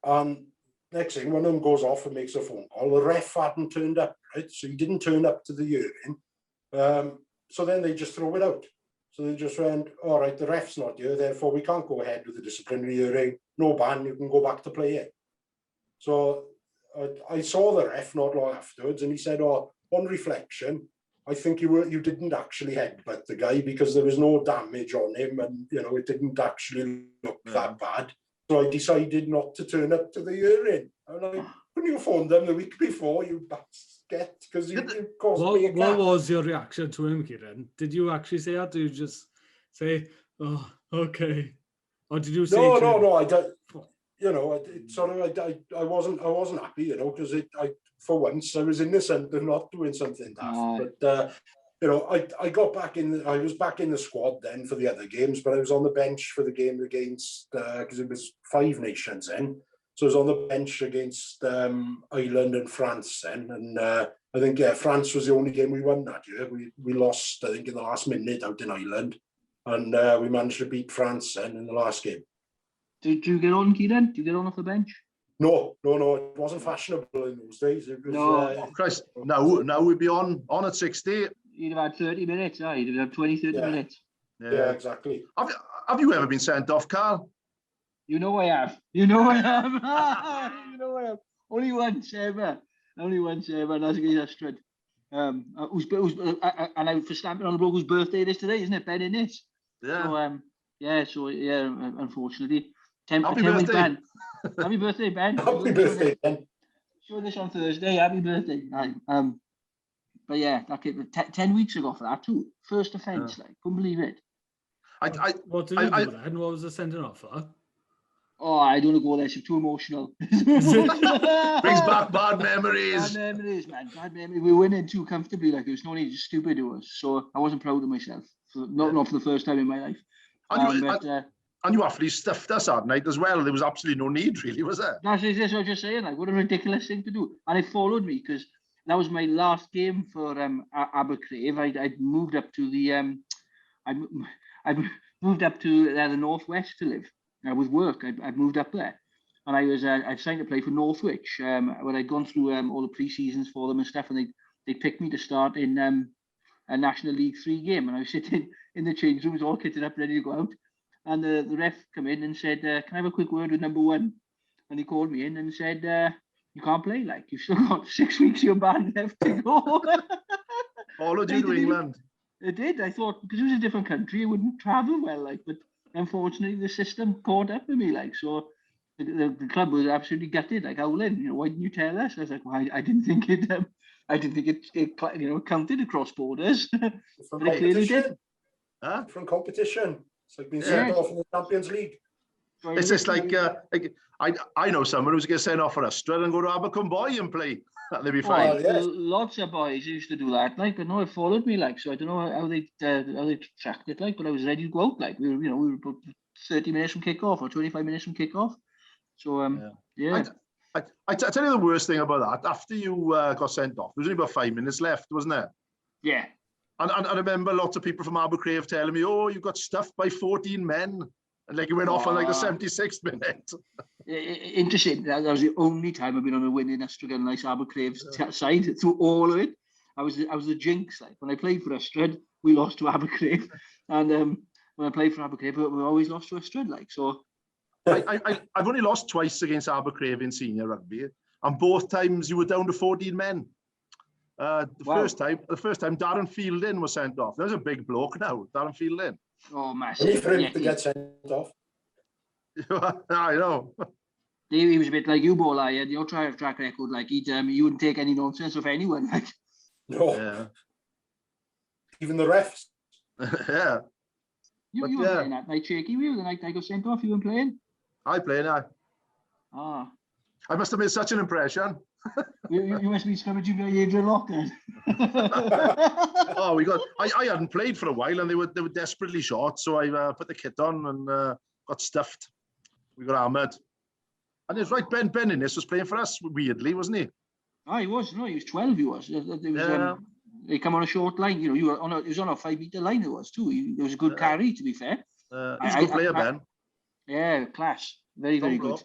And next thing, one of them goes off and makes a phone call. The ref hadn't turned up, right? So he didn't turn up to the hearing. So then they just throw it out. So they just went, "All right, the ref's not here, therefore we can't go ahead with the disciplinary hearing. No ban, you can go back to play it." So I saw the ref not long afterwards, and he said, "Oh, on reflection, I think you didn't actually headbutt the guy because there was no damage on him, and it didn't actually look that bad. So I decided not to turn up to the hearing." And couldn't you phone them the week before, you basket? Because you caused me a What was your reaction to him, Kieran? Did you actually say that? Did you just say, "Oh, okay," or did you say? No. I don't. I wasn't happy, because for once I was innocent and not doing something daft. But I got back in. I was back in the squad then for the other games, but I was on the bench for the game against because it was 5 nations then. So I was on the bench against Ireland and France then, and I think France was the only game we won that year. We lost, I think, in the last minute out in Ireland, and we managed to beat France then in the last game. Did you get on, Kieran? Did you get on off the bench? No. It wasn't fashionable in those days. It was, no. Christ, now we'd be on at 60. You'd have had 30 minutes. You'd have 20, 30 minutes. Yeah, exactly. Have you ever been sent off, Carl? You know I have. You know I have. Only once ever. And that's against Astrid. And I was for stamping on the bloke whose birthday it is today, isn't it? Ben Innes. Yeah. So unfortunately. Happy birthday. Happy birthday, Ben. Happy birthday, Ben. Show this on Thursday. Happy birthday. But yeah, like 10 weeks ago for that too. First offence, couldn't believe it. What did you do then? What was the sending off for? Oh, I don't want to go there. It's too emotional. Brings back bad memories. Bad memories, man. Bad memories. We went in too comfortably. Like, it was no need to stupid to us. So I wasn't proud of myself. Not for the first time in my life. And you actually stuffed us that night as well. There was absolutely no need, really, was there? That's what I was just saying. Like, what a ridiculous thing to do. And it followed me because that was my last game for Abercrave. I'd moved up to the I moved up to the northwest to live with work. I'd moved up there, and I'd signed to play for Northwich. When I'd gone through all the pre-seasons for them and stuff, and they picked me to start in a National League 3 game, and I was sitting in the change rooms all kitted up, ready to go out. And the ref come in and said, "Can I have a quick word with number 1?" And he called me in and said, "You can't play. Like, you've still got 6 weeks of your band left to go." Followed you to England. It did. I thought because it was a different country, it wouldn't travel well. Like, but unfortunately, the system caught up with me. Like, so the club was absolutely gutted. Like, howling. Why didn't you tell us? I was like, well, I didn't think it. I didn't think it counted across borders. But it clearly did. Huh? From competition. It's like being sent off in the Champions League. It's just like I know someone who's getting sent off for Astrid and go to Abercrombie and play. They'd be fine. Lots of boys used to do that, like, but no, it followed me, like, so I don't know how they tracked it, like, but I was ready to go out, like, we were about 30 minutes from kickoff or 25 minutes from kickoff. So I tell you the worst thing about that. After you got sent off, there was only about 5 minutes left, wasn't there? Yeah. And I remember lots of people from Abercrave telling me, "Oh, you got stuffed by 14 men," and like you went off on like the 76th minute. Interesting. That was the only time I've been on a winning Ystrad and nice Abercrave's side through all of it. I was the jinx. Like when I played for Ystrad, we lost to Abercrave, and when I played for Abercrave, we always lost to Ystrad. Like so. I've only lost twice against Abercrave in senior rugby, and both times you were down to 14 men. The first time, Darren Fielding was sent off. There's a big bloke now, Darren Fielding. Oh, massive. For him to get sent off. I know. He was a bit like you, Bola. Yeah, your track record, like you wouldn't take any nonsense of anyone. Like no, even the refs. Yeah. You weren't playing that night, Shaky. We were the night I got sent off. You weren't playing. I play now. Ah. I must have made such an impression. you must be scrummaging by Adrian Locke then. Oh, we got. I hadn't played for a while, and they were desperately short, so I put the kit on and got stuffed. We got hammered. And it's right. Ben Innes was playing for us weirdly, wasn't he? Oh, he was. No, he was 12. He was. They come on a short line. You know, you were on it was on a 5-meter line. It was too. It was a good carry, to be fair. He's a good player, Ben. Yeah, class. Very good.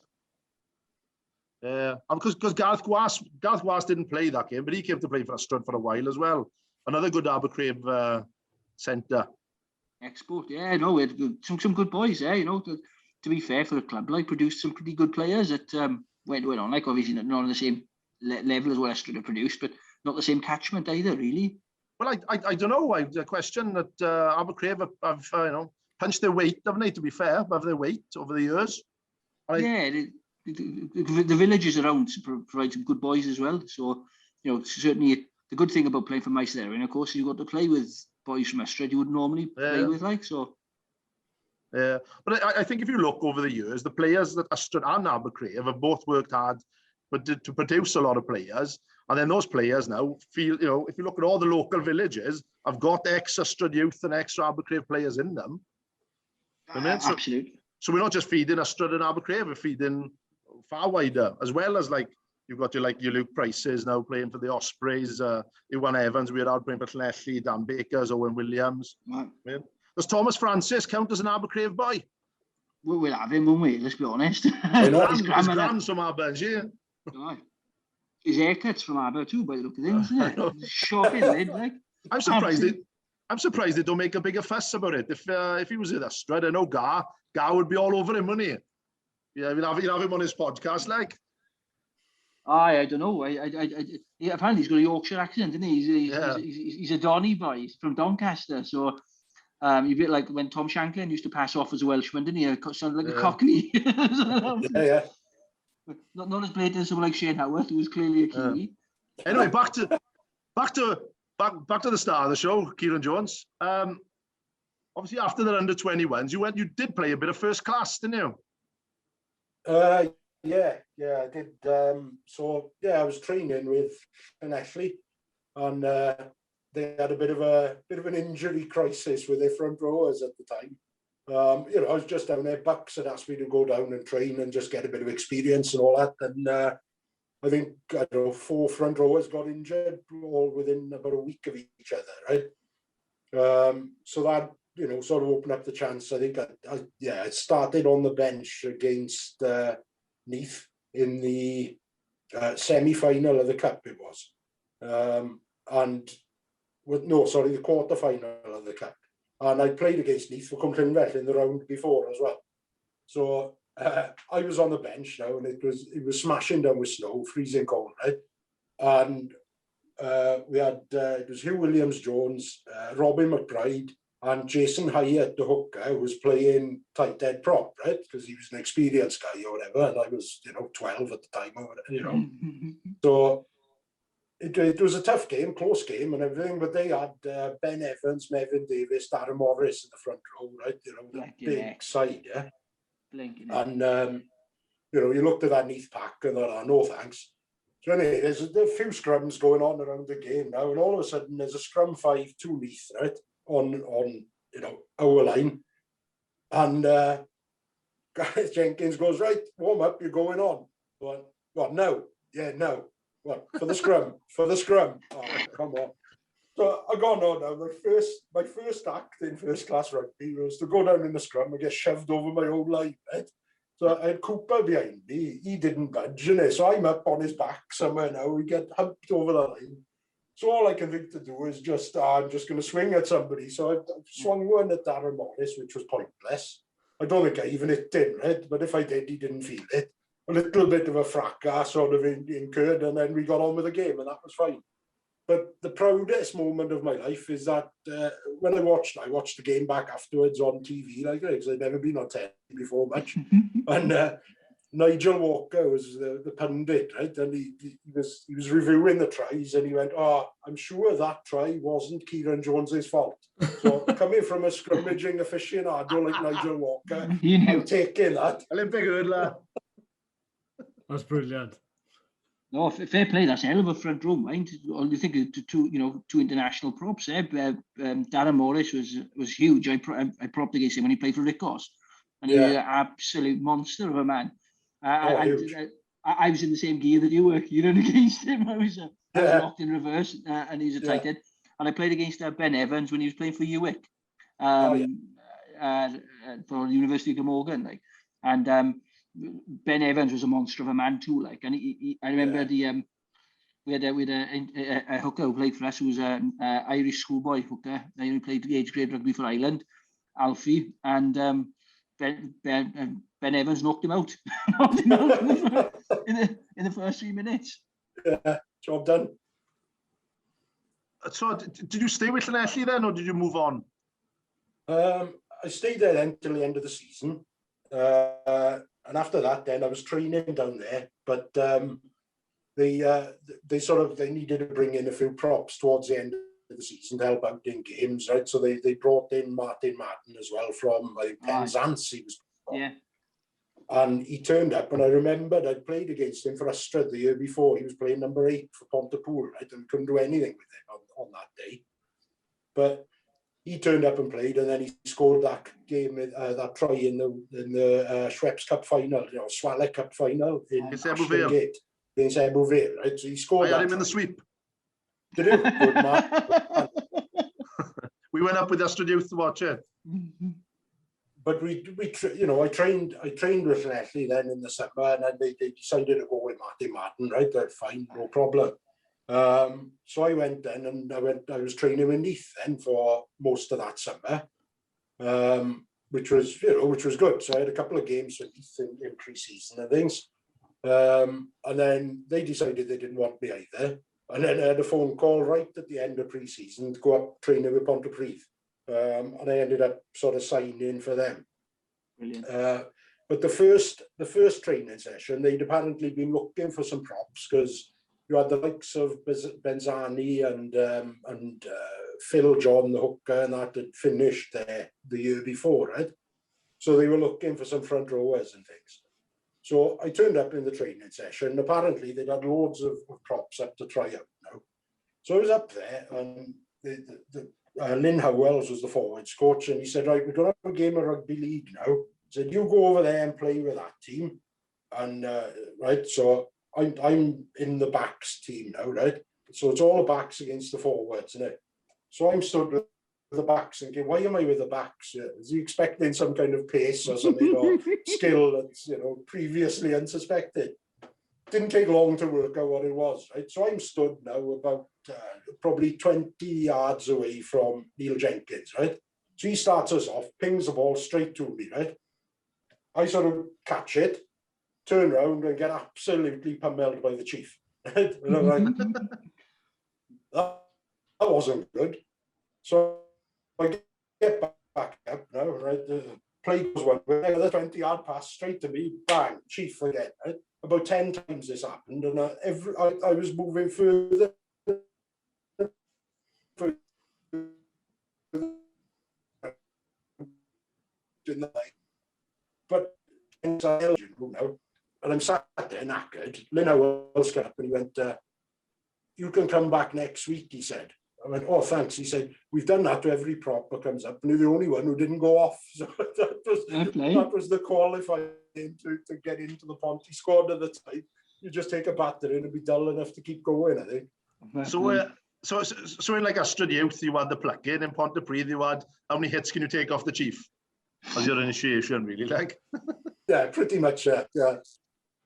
Because Garth Gwas didn't play that game, but he came to play for Ystrad for a while as well. Another good Abercrave centre. Export, yeah, no, we had some good boys there, you know. To be fair, for the club, like produced some pretty good players that went on. Like obviously not on the same level as what Ystrad have produced, but not the same catchment either, really. Well, I don't know. I question that Abercrave have punched their weight, haven't they? To be fair, above their weight over the years. The villages around provide some good boys as well. So, you know, certainly the good thing about playing for Mice there, and of course, you got to play with boys from Ystrad you would normally play with, like so. Yeah, but I think if you look over the years, the players that Ystrad and Abercrave have both worked hard, but to produce a lot of players, and then those players now feel, you know, if you look at all the local villages, I've got ex-Ystrad youth and ex-Abercrave players in them. Absolutely. So we're not just feeding Ystrad and Abercrave, we're feeding far wider, as well as like you've got your Luke Prices now playing for the Ospreys, Iwan Evans, we're out playing for Llanelli, Dan Bakers, Owen Williams. Does Thomas Francis count as an Abercrave boy? We'll have him, won't we? Let's be honest. His grand's from Abercrave, yeah. His haircut's from Abercrave too, by the look of things, isn't it? Shocking, like. I'm surprised they don't make a bigger fuss about it. If he was at Ystrad, I know Gar would be all over him, wouldn't he? Yeah, you'd have him on his podcast, like. I don't know. Apparently he's got a Yorkshire accent, isn't he? He's a Donny boy. He's from Doncaster, so you're a bit like when Tom Shanklin used to pass off as a Welshman, didn't he? Sounded like a Cockney. Yeah. Not as blatant as someone like Shane Howarth, who was clearly a Kiwi. Anyway, back to the start of the show, Kieran Jones. Obviously, after the under-21s, you did play a bit of first class, didn't you? Yeah, I did. I was training with Llanelli, and they had a bit of an injury crisis with their front rowers at the time. I was just down there. Bucks had asked me to go down and train and just get a bit of experience and all that. And I think 4 front rowers got injured all within about a week of each other, right? So that sort of opened up the chance. I think I started on the bench against Neath in the semi-final of the cup. It was, the quarter-final of the cup. And I played against Neath for Cwmllynfell in the round before as well. So I was on the bench now, and it was smashing down with snow, freezing cold, right? And we had it was Hugh Williams-Jones, Robin McBride, and Jason Hyatt, the hooker, who was playing tight head prop, right? Because he was an experienced guy or whatever, and I was 12 at the time or whatever, So it was a tough game, close game and everything, but they had Ben Evans, Mevin Davis, Darren Morris in the front row, right? The big side, yeah. And you looked at that Neath pack and thought, no thanks. So anyway, there's a few scrums going on around the game now, and all of a sudden there's a scrum 5 to Neath, right? On our line, and Gareth Jenkins goes, right, warm up, you're going on. But What, no? Yeah, no. What, for the scrum? For the scrum? Oh, come on. So I got on now. My first act in first class rugby was to go down in the scrum and get shoved over my own line, right? So I had Cooper behind me. He didn't budge, innit? So I'm up on his back somewhere now. We get humped over the line. So all I can think to do is just, I'm just going to swing at somebody. So I swung one at Darren Morris, which was pointless. I don't think I even hit him, right? But if I did, he didn't feel it. A little bit of a fracas sort of incurred, and then we got on with the game, and that was fine. But the proudest moment of my life is that when I watched the game back afterwards on TV, like, because I'd never been on telly before much. And Nigel Walker was the pundit, right? And he was reviewing the tries, and he went, "Oh, I'm sure that try wasn't Kieran Jones's fault." So coming from a scrimmaging aficionado like Nigel Walker, I'm taking that. Olympic hurdler. That's brilliant. No, fair play. That's a hell of a front row, mind. All you think of two international props there. Darren Morris was huge. I propped against him when he played for Rickos, and he was an absolute monster of a man. I was in the same gear that you were. You ran against him. I was locked in reverse, and he's a tight head. And I played against Ben Evans when he was playing for UWIC, for University of Glamorgan, like, and Ben Evans was a monster of a man too, like, and I remember we had a hooker who played for us who was an Irish schoolboy hooker. He played the age grade rugby for Ireland, Alfie, and Ben Evans knocked him out, in the first 3 minutes. Yeah, job done. So did you stay with Llanelli then, or did you move on? I stayed there then till the end of the season. And after that, then I was training down there, but they needed to bring in a few props towards the end of the season to help out in games, right? So they brought in Martin Martin as well from Penzance. He was, and he turned up, and I remembered I'd played against him for Ystrad the year before. He was playing number 8 for Pontypool, right, and couldn't do anything with him on that day. But he turned up and played, and then he scored that game, that try in the Schweppes Cup final, Swallow Cup final in Ashton Gate against Ebbw Vale, right? So he scored. I had him in the sweep. Did you? Good man. We went up with Ystrad Youth to watch it. But I trained with Llanelli then in the summer, and then they decided to go with Martin, right? That's fine, no problem. So I went then, and I was training with Neath then for most of that summer, which was good. So I had a couple of games with Neath in pre-season and things, and then they decided they didn't want me either, and then I had a phone call right at the end of pre-season to go up training with Pontypridd, and I ended up sort of signing for them. Brilliant. But the first training session, they'd apparently been looking for some props because you had the likes of Benzani and Phil John, the hooker, and that had finished there the year before, right? So they were looking for some front rowers and things. So I turned up in the training session. Apparently, they'd had loads of props up to try out now. So I was up there, and Lynn Howells was the forwards coach, and he said, "Right, we're going to have a game of rugby league now." He said, "You go over there and play with that team." And right, so I'm in the backs team now, right? So it's all the backs against the forwards, isn't it? So I'm stood with the backs and going, why am I with the backs? Is he expecting some kind of pace or something, or skill that's previously unsuspected? Didn't take long to work out what it was, right? So I'm stood now about probably 20 yards away from Neil Jenkins, right? So he starts us off, pings the ball straight to me, right? I sort of catch it, turn around and get absolutely pummeled by the chief. Right? And I'm like, that wasn't good. So I get back up now, right? The play goes one way, another 20-yard pass straight to me, bang, chief again. Right? About 10 times this happened, and I was moving further in the night. But and I'm sat there knackered. Lynn Howells got up and he went, "You can come back next week," he said. I went, "Oh, thanks." He said, "We've done that to every prop that comes up, and you're the only one who didn't go off." So that was the qualifying to get into the Ponty squad at the time. you just take a battering and be dull enough to keep going, I think. So in like Astrid Youth, you had the plucking. In Pontypridd, you had how many hits can you take off the chief as your initiation, really? Like, yeah, pretty much. Yeah.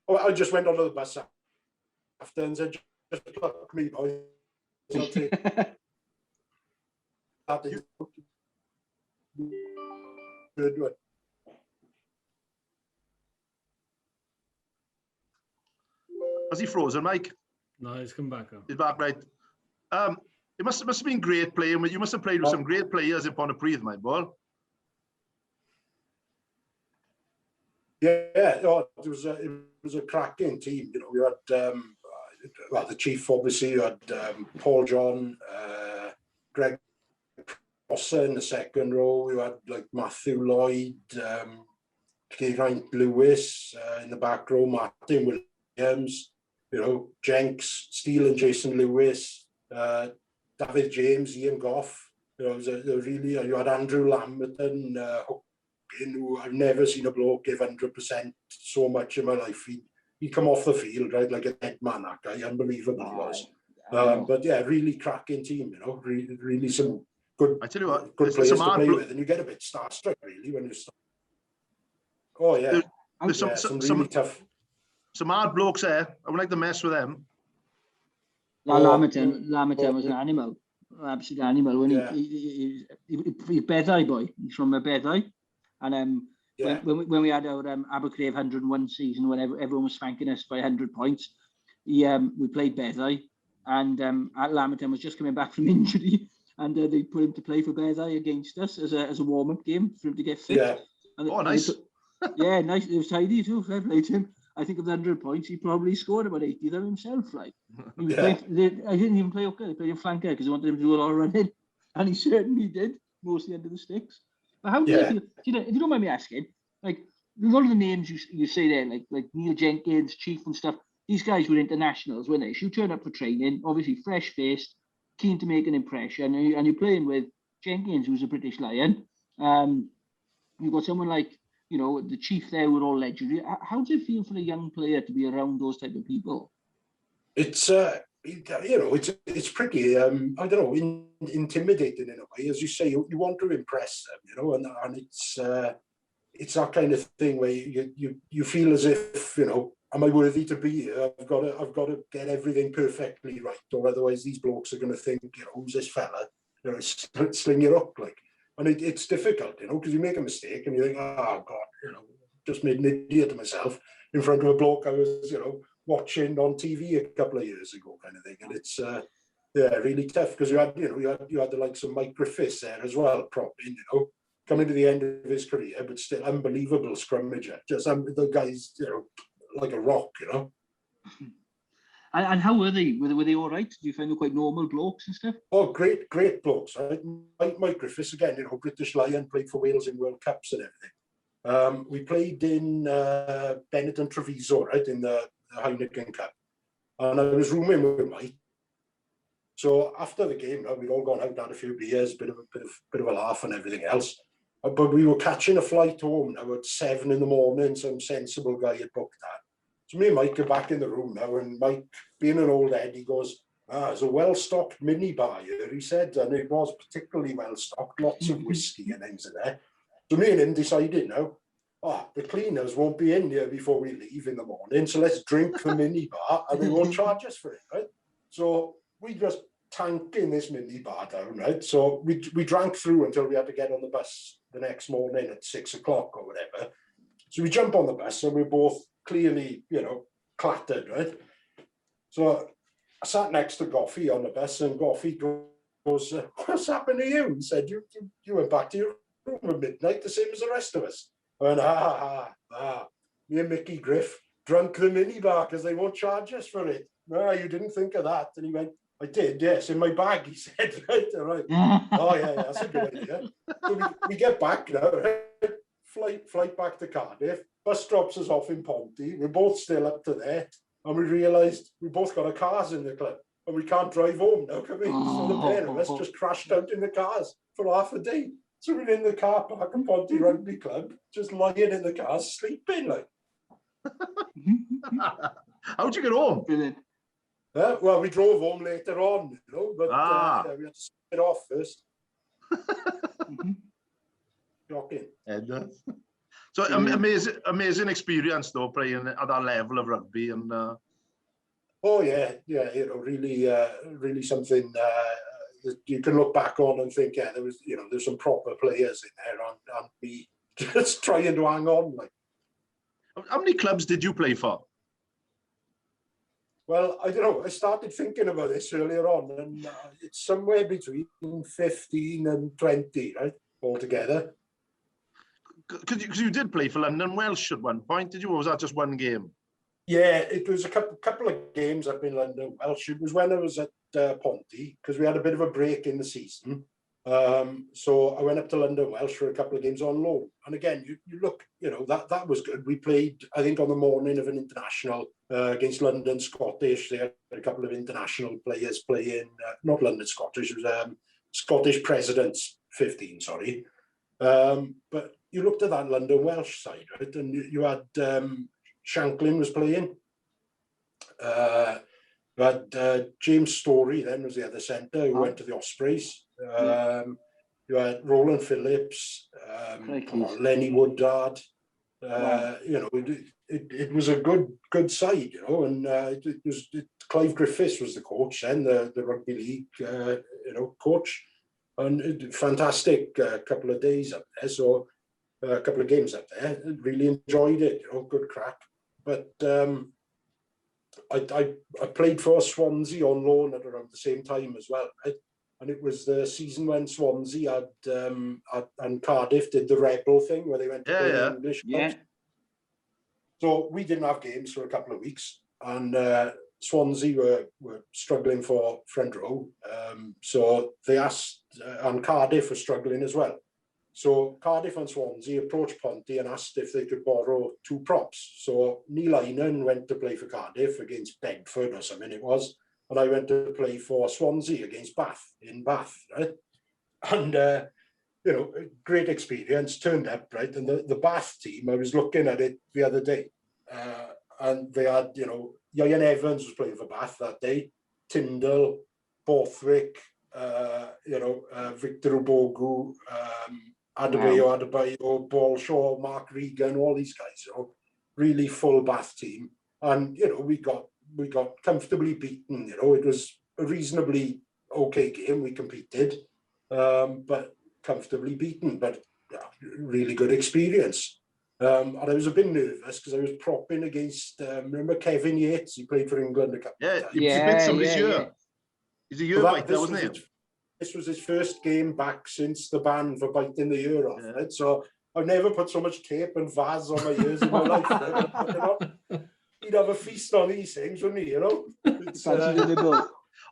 Oh, I just went onto the bus after and said, "Just pluck me, boys. I'll take that." Good one. Was he frozen, Mike? No, he's come back up. He's back, right. It must have been great playing. You must have played with some great players in Pontypridd, my ball. Yeah, oh, it was a cracking team. You know, we had well, the chief obviously. You had Paul John, Greg Prosser in the second row. We had like Matthew Lloyd, Kieran Lewis in the back row, Martin Williams. You know, Jenks, Steele and Jason Lewis, David James, Ian Goff. You know, it was a really. You had Andrew Lamberton, who I've never seen a bloke give 100% so much in my life. He come off the field right like a dead man. That guy, unbelievable he was. But yeah, really cracking team. You know, really some good. I tell you what, good players to play with, and you get a bit starstruck really when you start. Oh yeah, there's some really tough. Some hard blokes there. I would like to mess with them. Lamberton was an animal, absolute animal. When he's Beddau boy. He's from a Beddau, and when we had our Abercrave 101 season, when everyone was spanking us by 100 points, we played Beddau, and Lamberton was just coming back from injury, and they put him to play for Beddau against us as a warm-up game for him to get fit. Yeah. Nice. Yeah, nice. It was tidy too. Fair play to him. I think of the 100 points, he probably scored about 80 of them himself. Like, he was I didn't even play hooker. I played him flanker because I wanted him to do a lot of running, and he certainly did, mostly under the sticks. But how do you feel? If you don't mind me asking, like a lot of the names you say there, like Neil Jenkins, Chief and stuff, these guys were internationals, weren't they? So you turn up for training, obviously fresh-faced, keen to make an impression, and you're playing with Jenkins, who's a British Lion. You've got someone like, you know, the Chief there were all legendary. How does it feel for a young player to be around those type of people? It's you know, it's pretty I don't know, intimidating in a way. As you say, you want to impress them, you know, and it's that kind of thing where you feel as if, you know, am I worthy to be here? I've got to get everything perfectly right, or otherwise these blokes are going to think, you know, who's this fella? You know, sling your hook like. And it's difficult, you know, because you make a mistake and you think, oh, God, you know, just made an idiot of myself in front of a bloke I was, you know, watching on TV a couple of years ago kind of thing. And it's, really tough because you had the likes of Mike Griffiths there as well, probably, you know, coming to the end of his career, but still unbelievable scrummager. Just the guys, you know, like a rock, you know. And how were they? Were they all right? Do you find them quite normal blokes and stuff? Oh, great blokes, right? Mike Griffiths, again, you know, British Lion, played for Wales in World Cups and everything. We played in Benetton Treviso, right, in the Heineken Cup. And I was rooming with Mike. So after the game, we'd all gone out, had a few beers, bit of a laugh and everything else. But we were catching a flight home now at 7 a.m, some sensible guy had booked that. So me and Mike are back in the room now, and Mike, being an old head, he goes, there's a well-stocked minibar here, he said, and it was particularly well-stocked, lots of whiskey and things in there. So me and him decided now, the cleaners won't be in here before we leave in the morning, so let's drink the minibar and they won't charge us for it, right? So we just tanking this minibar down, right? So we drank through until we had to get on the bus the next morning at 6 o'clock or whatever. So we jump on the bus and we're both clearly, you know, clattered, right? So I sat next to Goffey on the bus, and Goffey goes, what's happened to you? He said, you went back to your room at midnight, the same as the rest of us. I went, me and Mickey Griff drunk the minibar because they won't charge us for it. No, you didn't think of that. And he went, I did, yes, in my bag, he said, right, all right. Oh, yeah, that's a good idea. So we get back now, right? Flight back to Cardiff. Bus drops us off in Ponty. We're both still up to there. And we realised we both got our cars in the club. And we can't drive home now, can we? So the pair of us just crashed out in the cars for half a day. So we're in the car park at Ponty Rugby Club, just lying in the cars, sleeping like. How'd you get home? Brilliant. Well, we drove home later on, you know, but yeah, we had to set it off first. Shocking. So amazing experience though, playing at that level of rugby, and oh yeah, you know, really something that you can look back on and think, yeah, there's some proper players in there, and me just trying to hang on. Like, how many clubs did you play for? Well, I don't know. I started thinking about this earlier on, and it's somewhere between 15 and 20, right, altogether. Because you did play for London Welsh at one point, did you? Or was that just one game? Yeah, it was a couple of games up in London Welsh. It was when I was at Ponty, because we had a bit of a break in the season. So I went up to London Welsh for a couple of games on loan. And again, you look, you know, that was good. We played, I think, on the morning of an international against London Scottish. They had a couple of international players playing, not London Scottish, it was Scottish Presidents 15, sorry. But you looked at that London Welsh side, right? And you had Shanklin was playing. You had James Story then was the other centre who went to the Ospreys. You had Roland Phillips, Lenny Woodard. Wow. You know, it was a good side, you know, and Clive Griffiths was the coach then, the rugby league, you know, coach, and fantastic couple of days up there. So a couple of games up there, really enjoyed it, you know, good crack. But I played for Swansea on loan at around the same time as well, right? And it was the season when Swansea had and Cardiff did the Rebel thing where they went to play the English clubs. So we didn't have games for a couple of weeks, and Swansea were struggling for front row. So they asked, and Cardiff were struggling as well. So Cardiff and Swansea approached Ponty and asked if they could borrow 2 props. So Neil Einan went to play for Cardiff against Bedford or something it was, and I went to play for Swansea against Bath in Bath, right? And you know, great experience. Turned up, right, and the Bath team, I was looking at it the other day, and they had, you know, Ian Evans was playing for Bath that day, Tyndall, Borthwick, you know, Victor Ubogu, Adebayo, Ballshaw, Mark Regan, all these guys, you know, really full Bath team. And, you know, we got comfortably beaten, you know, it was a reasonably okay game, we competed, but comfortably beaten, but yeah, really good experience. And I was a bit nervous because I was propping against, remember Kevin Yates, he played for England a couple of times. He played somebody's year. He's a year back, that wasn't it? This was his first game back since the ban for biting the ear off, right? So I've never put so much tape and vase on my ears in my life. You know? He'd have a feast on these things, wouldn't he? You know, it's,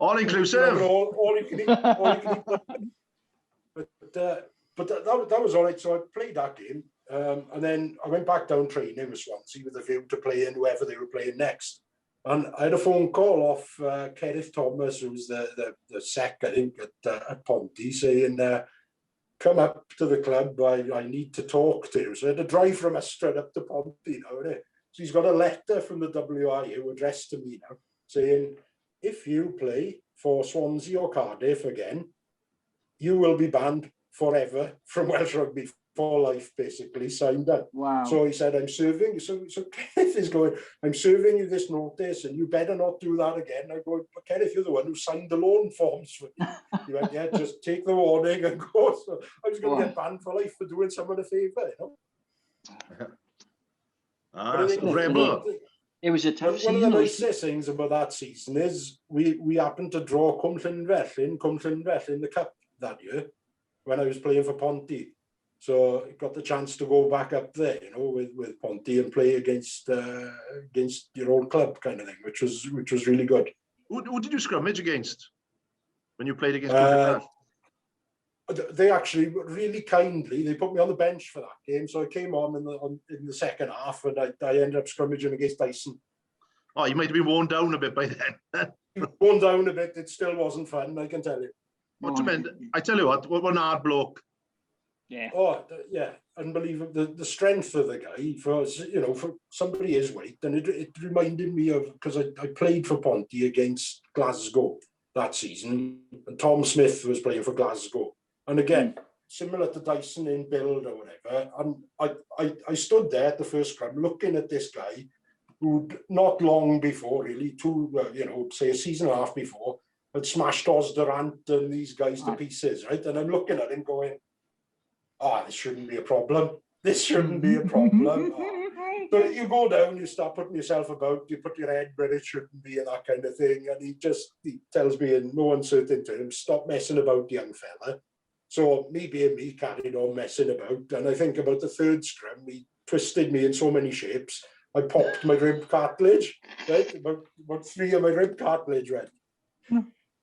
all inclusive. All you can eat. But that was all right. So I played that game, and then I went back down training with Swansea with a view to playing whoever they were playing next. And I had a phone call off Kerith Thomas, who's the sec, I think, at Ponty, saying, come up to the club, I need to talk to you. So I had to drive from Ystrad up to Ponty now. So he's got a letter from the WIU addressed to me now, saying, if you play for Swansea or Cardiff again, you will be banned forever from Welsh rugby for life, basically, signed up. Wow. So he said, I'm serving you. So Kenneth is going, I'm serving you this notice and you better not do that again. I go, but Kenneth, you're the one who signed the loan forms for me. He went, yeah, just take the warning and go. So I was going to get banned for life for doing someone a favour, you know. Rebel. It was a tough season. One of the nicest things about that season is we happened to draw Cwm Llynfell in the cup that year when I was playing for Ponty. So I got the chance to go back up there, you know, with Ponty and play against your old club kind of thing, which was really good. Who did you scrummage against when you played against? They actually really kindly, they put me on the bench for that game, so I came on in the second half, and I ended up scrummaging against Dyson. Oh, you might have been worn down a bit by then. Worn down a bit. It still wasn't fun, I can tell you. What do you mean? I tell you what, one hard bloke. Yeah. Oh, yeah. unbelievable. The strength of the guy for somebody his weight, and it reminded me of, because I played for Ponty against Glasgow that season, and Tom Smith was playing for Glasgow, and again similar to Dyson in build or whatever, and I stood there at the first scrum looking at this guy who not long before, really, say a season and a half before, had smashed Oz Durant and these guys to pieces, right? And I'm looking at him going, this shouldn't be a problem. This shouldn't be a problem. So you go down, you start putting yourself about, you put your head where it shouldn't be and that kind of thing. And he tells me in no uncertain terms, stop messing about, young fella. So me being me, carried on messing about. And I think about the third scrum, he twisted me in so many shapes. I popped my rib cartilage, right? About 3 of my rib cartilage went.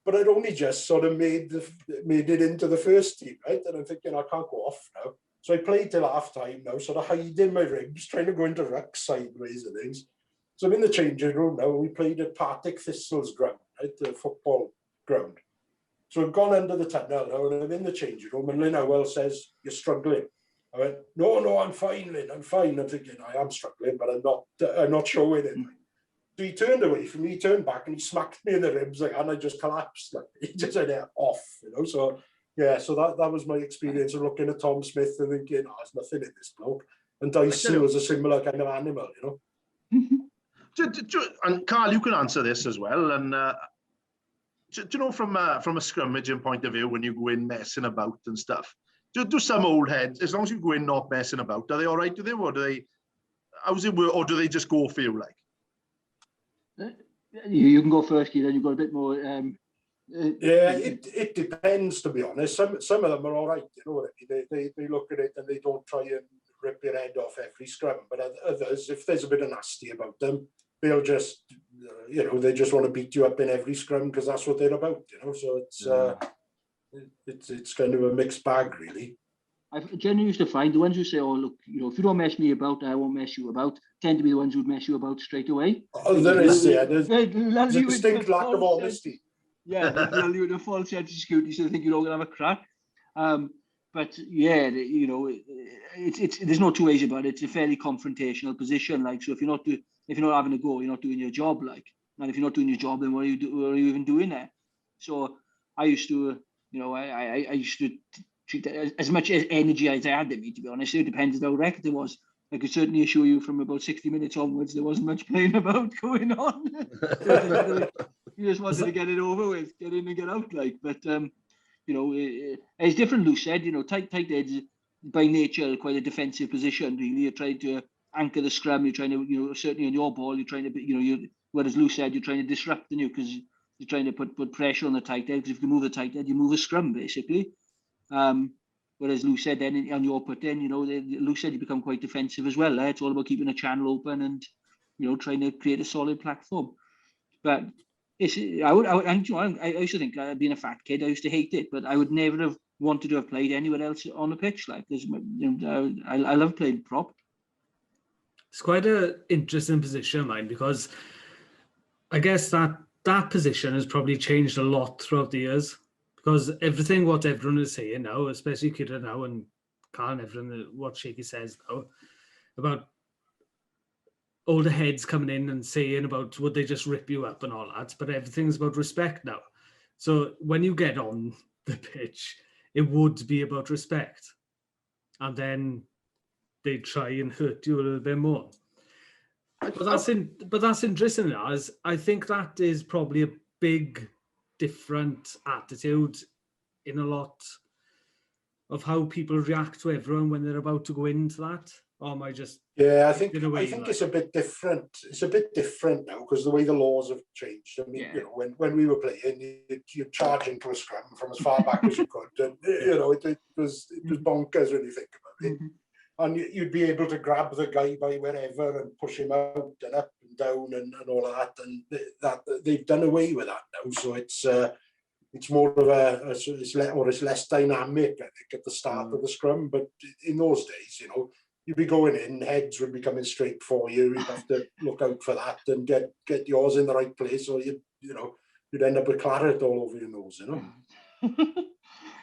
But I'd only just sort of made it into the first team, right? And I'm thinking, I can't go off now. So I played till half time now, sort of hiding my ribs, trying to go into ruck sideways and things. So I'm in the changing room now. We played at Partick Thistle's ground, right? The football ground. So I've gone under the tunnel now, and I'm in the changing room, and Lynn Howell says, you're struggling. I went, no, I'm fine, Lynn, I'm fine. I'm thinking, I am struggling, but I'm not showing it. So he turned away from me, he turned back, and he smacked me in the ribs, and I just collapsed. Like, he just said, off, So, yeah, so that was my experience of looking at Tom Smith and thinking, there's nothing in this bloke. And Dyson was a similar kind of animal, And Carl, you can answer this as well. And do you know, from a scrummaging point of view, when you go in messing about and stuff, do some old heads, as long as you go in not messing about, are they all right? Do they, or do they? How's it work, or do they just go for you like? You can go first, Kieran. You've got a bit more. Yeah, it depends, to be honest. Some of them are all right, what I mean? They look at it and they don't try and rip your head off every scrum. But others, if there's a bit of nasty about them, they'll just, they just want to beat you up in every scrum because that's what they're about, So it's kind of a mixed bag, really. I generally used to find the ones who say, look, if you don't mess me about, I won't mess you about, tend to be the ones who'd mess you about straight away. There's a distinct lack of honesty. Yeah, they lull you with a false sense of security, so they think you're all going to have a crack. But yeah, there's no two ways about it. It's a fairly confrontational position. Like, so if you're not having a go, you're not doing your job. Like, and if you're not doing your job, then what are you even doing there? So I used to, I used to treat as much energy as I had in me, to be honest. It depends how wrecked it was. I could certainly assure you from about 60 minutes onwards, there wasn't much playing about going on. You just wanted to get it over with, get in and get out. Like, but as different, Lou said, tight heads by nature quite a defensive position. Really, you're trying to anchor the scrum. You're trying to, certainly on your ball, you're trying to, whereas Lou said, you're trying to disrupt the new because you're trying to put pressure on the tight head. Because if you move the tight head, you move a scrum basically. Whereas Lou said then on your put in, Lou said you become quite defensive as well. It's all about keeping a channel open and trying to create a solid platform. But I used to think, being a fat kid, I used to hate it, but I would never have wanted to have played anywhere else on the pitch. Like, I love playing prop. It's quite an interesting position of mine because I guess that position has probably changed a lot throughout the years. Because what everyone is saying now, especially Kieran now and Carl and everyone, what Shaky says now, about older heads coming in and saying about would they just rip you up and all that, but everything's about respect now. So when you get on the pitch, it would be about respect. And then they try and hurt you a little bit more. But that's interesting, as I think that is probably a big different attitude in a lot of how people react to everyone when they're about to go into that. Or am I just I think it's a bit different. It's a bit different now because the way the laws have changed. I mean, when we were playing, you're charging to a scrum from as far back as you could, and it was bonkers when you think about it. And you'd be able to grab the guy by wherever and push him out and up and down and all of that. And that they've done away with that now. So it's more of it's less dynamic, I think, at the start of the scrum. But in those days, you'd be going in, heads would be coming straight for you. You'd have to look out for that and get yours in the right place, or you'd end up with claret all over your nose,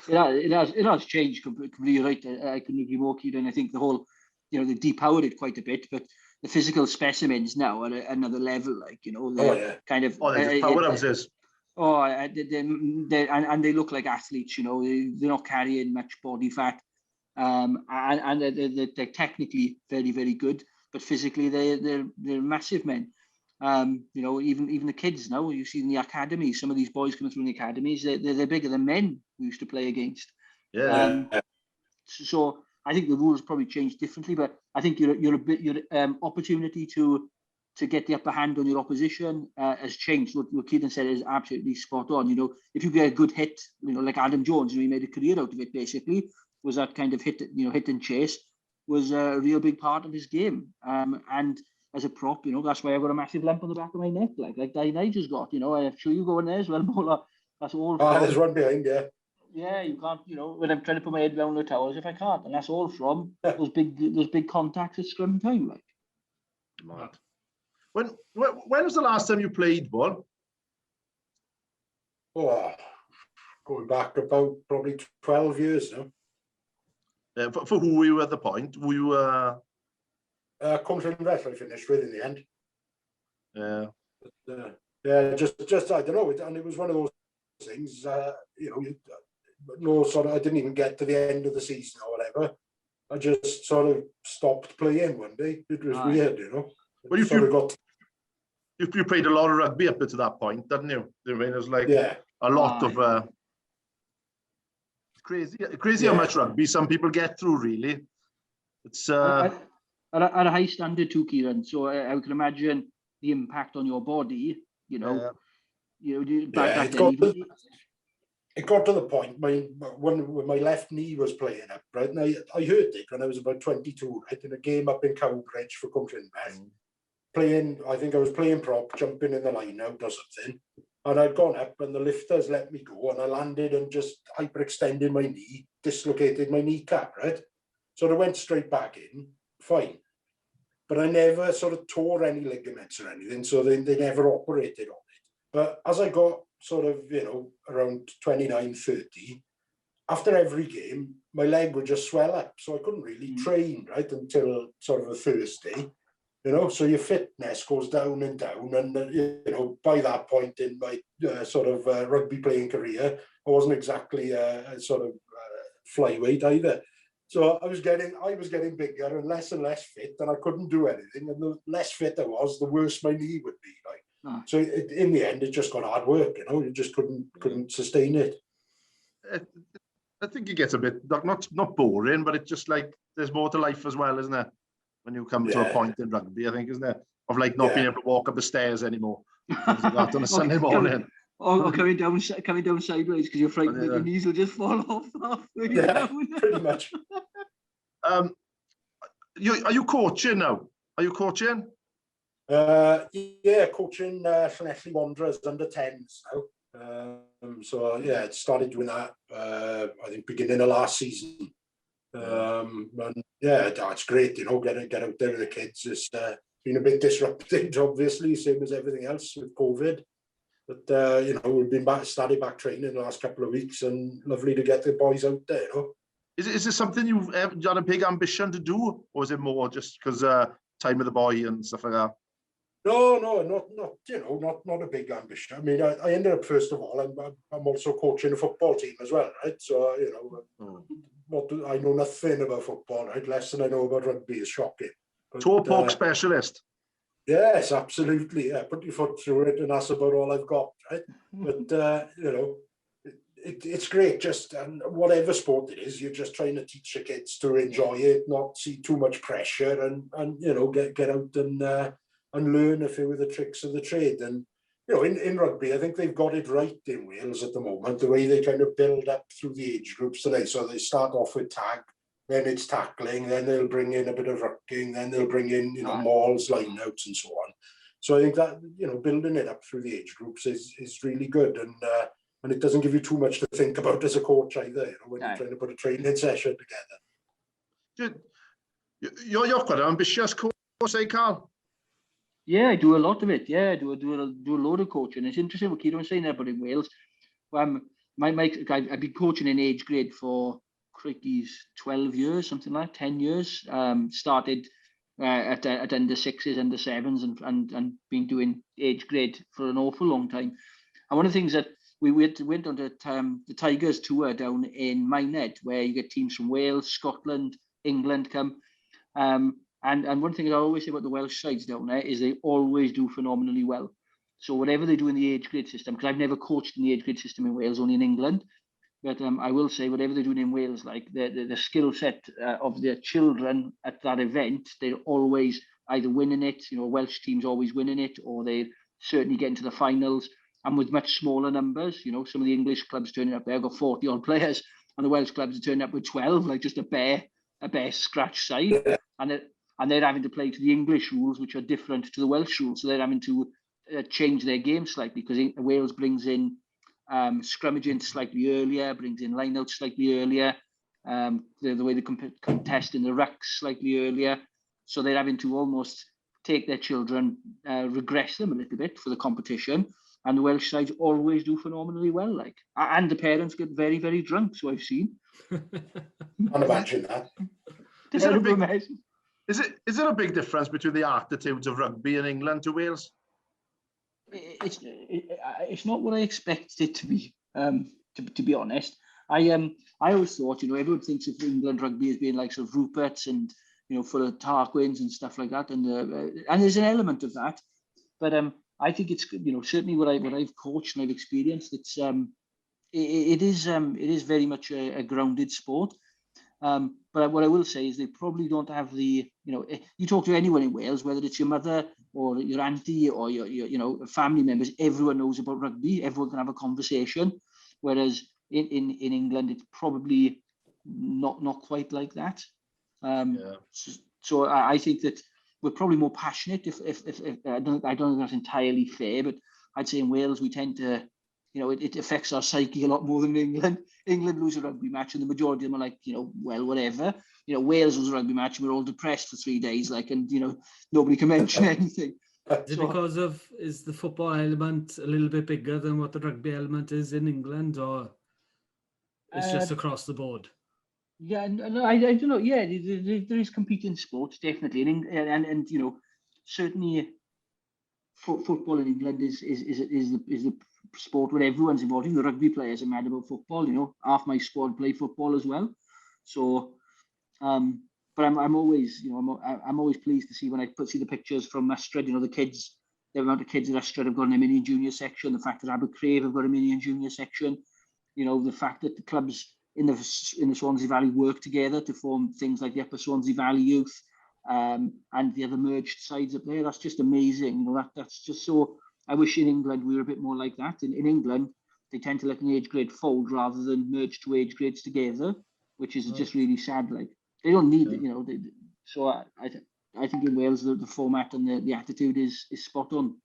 It has changed completely, right? I couldn't agree more, Kieran. I think the whole, they depowered it quite a bit, but the physical specimens now are at another level, like, they're kind of... Oh, they're just powerhouses. Oh, and they look like athletes, they're not carrying much body fat. And they're technically very, very good, but physically they're massive men. Even the kids now, you see in the academies, some of these boys coming through in the academies, they're bigger than men we used to play against. Yeah. So I think the rules probably changed differently, but I think your opportunity to get the upper hand on your opposition has changed. What Kieran said is absolutely spot on. If you get a good hit, like Adam Jones, he made a career out of it. Basically, was that kind of hit and chase was a real big part of his game. And as a prop, that's why I got a massive lump on the back of my neck, like Nigel's got. I'm sure you go in there as well, Mola. That's all. There's one behind, yeah. Yeah, you can't, when I'm trying to put my head down the towels, if I can't, and that's all from those big contacts at scrum time, like. Mad. When was the last time you played ball? Oh, going back about probably 12 years now. For who were you at the point? Were you Country Invest I finished with in the end. Yeah. But, yeah, just I don't know, and it was one of those things. No sort of. I didn't even get to the end of the season or whatever. I just sort of stopped playing one day. It was weird, Well, you played a lot of rugby up to that point, didn't you? I mean, it was like a lot of crazy how much rugby some people get through. Really, it's at a high standard too, Kieran. So I can imagine the impact on your body. It got to the point when my left knee was playing up, right? And I hurt it when I was about 22, right? In a game up in Cowbridge for Country Invest. I think I was playing prop, jumping in the line out or something. And I'd gone up and the lifters let me go and I landed and just hyperextended my knee, dislocated my kneecap, right? So I went straight back in, fine. But I never sort of tore any ligaments or anything, so they never operated on it. But as I got sort of, around 29, 30, after every game, my leg would just swell up. So I couldn't really train, right, until sort of a Thursday, so your fitness goes down and down. And, by that point in my sort of rugby playing career, I wasn't exactly a sort of flyweight either. So I was getting bigger and less fit, and I couldn't do anything. And the less fit I was, the worse my knee would be. Like, so in the end, it just got hard work. You just couldn't sustain it. I think it gets a bit not boring, but it's just like there's more to life as well, isn't it? When you come to a point in rugby, I think, isn't it? Of like not being able to walk up the stairs anymore. That on a Sunday morning. Or coming down sideways because you're frightened that your knees will just fall off halfway down. Pretty much. Are you coaching now? Are you coaching? Yeah, coaching Llanelli Wanderers under 10s now. So yeah, it started doing that I think beginning of last season. And yeah, that's great, get out there with the kids. It's been a bit disrupted, obviously, same as everything else with COVID. But we've been started back training the last couple of weeks, and lovely to get the boys out there. Is this something you've had a big ambition to do, or is it more just because time with the boy and stuff like that? No, not a big ambition. I mean, I ended up, first of all, I'm also coaching a football team as well, right? So I know nothing about football, right? Less than I know about rugby is shocking. Toe poke specialist. Yes, absolutely. Yeah, put your foot through it, and that's about all I've got, right? But it's great. Just whatever sport it is, you're just trying to teach your kids to enjoy it, not see too much pressure, and get out and learn a few of the tricks of the trade. And in rugby, I think they've got it right in Wales at the moment, the way they kind of build up through the age groups today. So they start off with tag, then it's tackling, then they'll bring in a bit of rucking, then they'll bring in mauls, line outs, and so on. So I think that building it up through the age groups is really good, and it doesn't give you too much to think about as a coach either. When you're trying to put a training session together. You're quite an ambitious coach, eh, Carl? Yeah, I do a lot of it. Yeah, I do a load of coaching. It's interesting what Kieran was saying there, but in Wales, I've been coaching in age grade for crikey's 12 years, something like 10 years. Started at under sixes, under sevens, and been doing age grade for an awful long time. And one of the things that we went on the Tigers tour down in Minehead, where you get teams from Wales, Scotland, England come. And one thing I always say about the Welsh sides down there is they always do phenomenally well. So whatever they do in the age grade system, because I've never coached in the age grade system in Wales, only in England, but I will say whatever they're doing in Wales, like the skill set of their children at that event, they're always either winning it, Welsh teams always winning it, or they certainly get into the finals, and with much smaller numbers. Some of the English clubs turning up there got 40 odd players, and the Welsh clubs are turning up with 12, like just a bare scratch side, and they're having to play to the English rules, which are different to the Welsh rules, so they're having to change their game slightly, because Wales brings in scrummaging slightly earlier, brings in line-out slightly earlier, the way they contest in the rucks slightly earlier, so they're having to almost take their children, regress them a little bit for the competition, and the Welsh sides always do phenomenally well, and the parents get very, very drunk, so I've seen. Can't imagine that. Is it a big difference between the attitudes of rugby in England to Wales? It's not what I expected it to be. To be honest, I always thought, everyone thinks of England rugby as being like sort of Ruperts and full of Tarquins and stuff like that, and there's an element of that, but I think it's certainly what I've coached and I've experienced. It's it is very much a grounded sport. But what I will say is they probably don't have the, you talk to anyone in Wales, whether it's your mother or your auntie or your family members, everyone knows about rugby. Everyone can have a conversation. Whereas in England, it's probably not quite like that. So I think that we're probably more passionate. If I don't think that's entirely fair, but I'd say in Wales we tend to, it affects our psyche a lot more than England. England lose a rugby match and the majority of them are like, well, whatever. Wales lose a rugby match and we're all depressed for 3 days, and nobody can mention anything. Is it because is the football element a little bit bigger than what the rugby element is in England, or it's just across the board? Yeah, no, I don't know. Yeah, there is competing sports, definitely, and certainly football in England is the sport where everyone's involved. The rugby players are mad about football. Half my squad play football as well. So, but I'm always, I'm always pleased to see when I see the pictures from Mustard. The kids, the amount of kids at Mustard have got an mini and junior section. The fact that Abercrave have got a mini and junior section. The fact that the clubs in the Swansea Valley work together to form things like the Upper Swansea Valley Youth and the other merged sides up there. That's just amazing. That's just so. I wish in England we were a bit more like that. In England, they tend to let an age grade fold rather than merge two age grades together, which is just really sad. Like they don't need it, so I think in Wales the format and the attitude is spot on.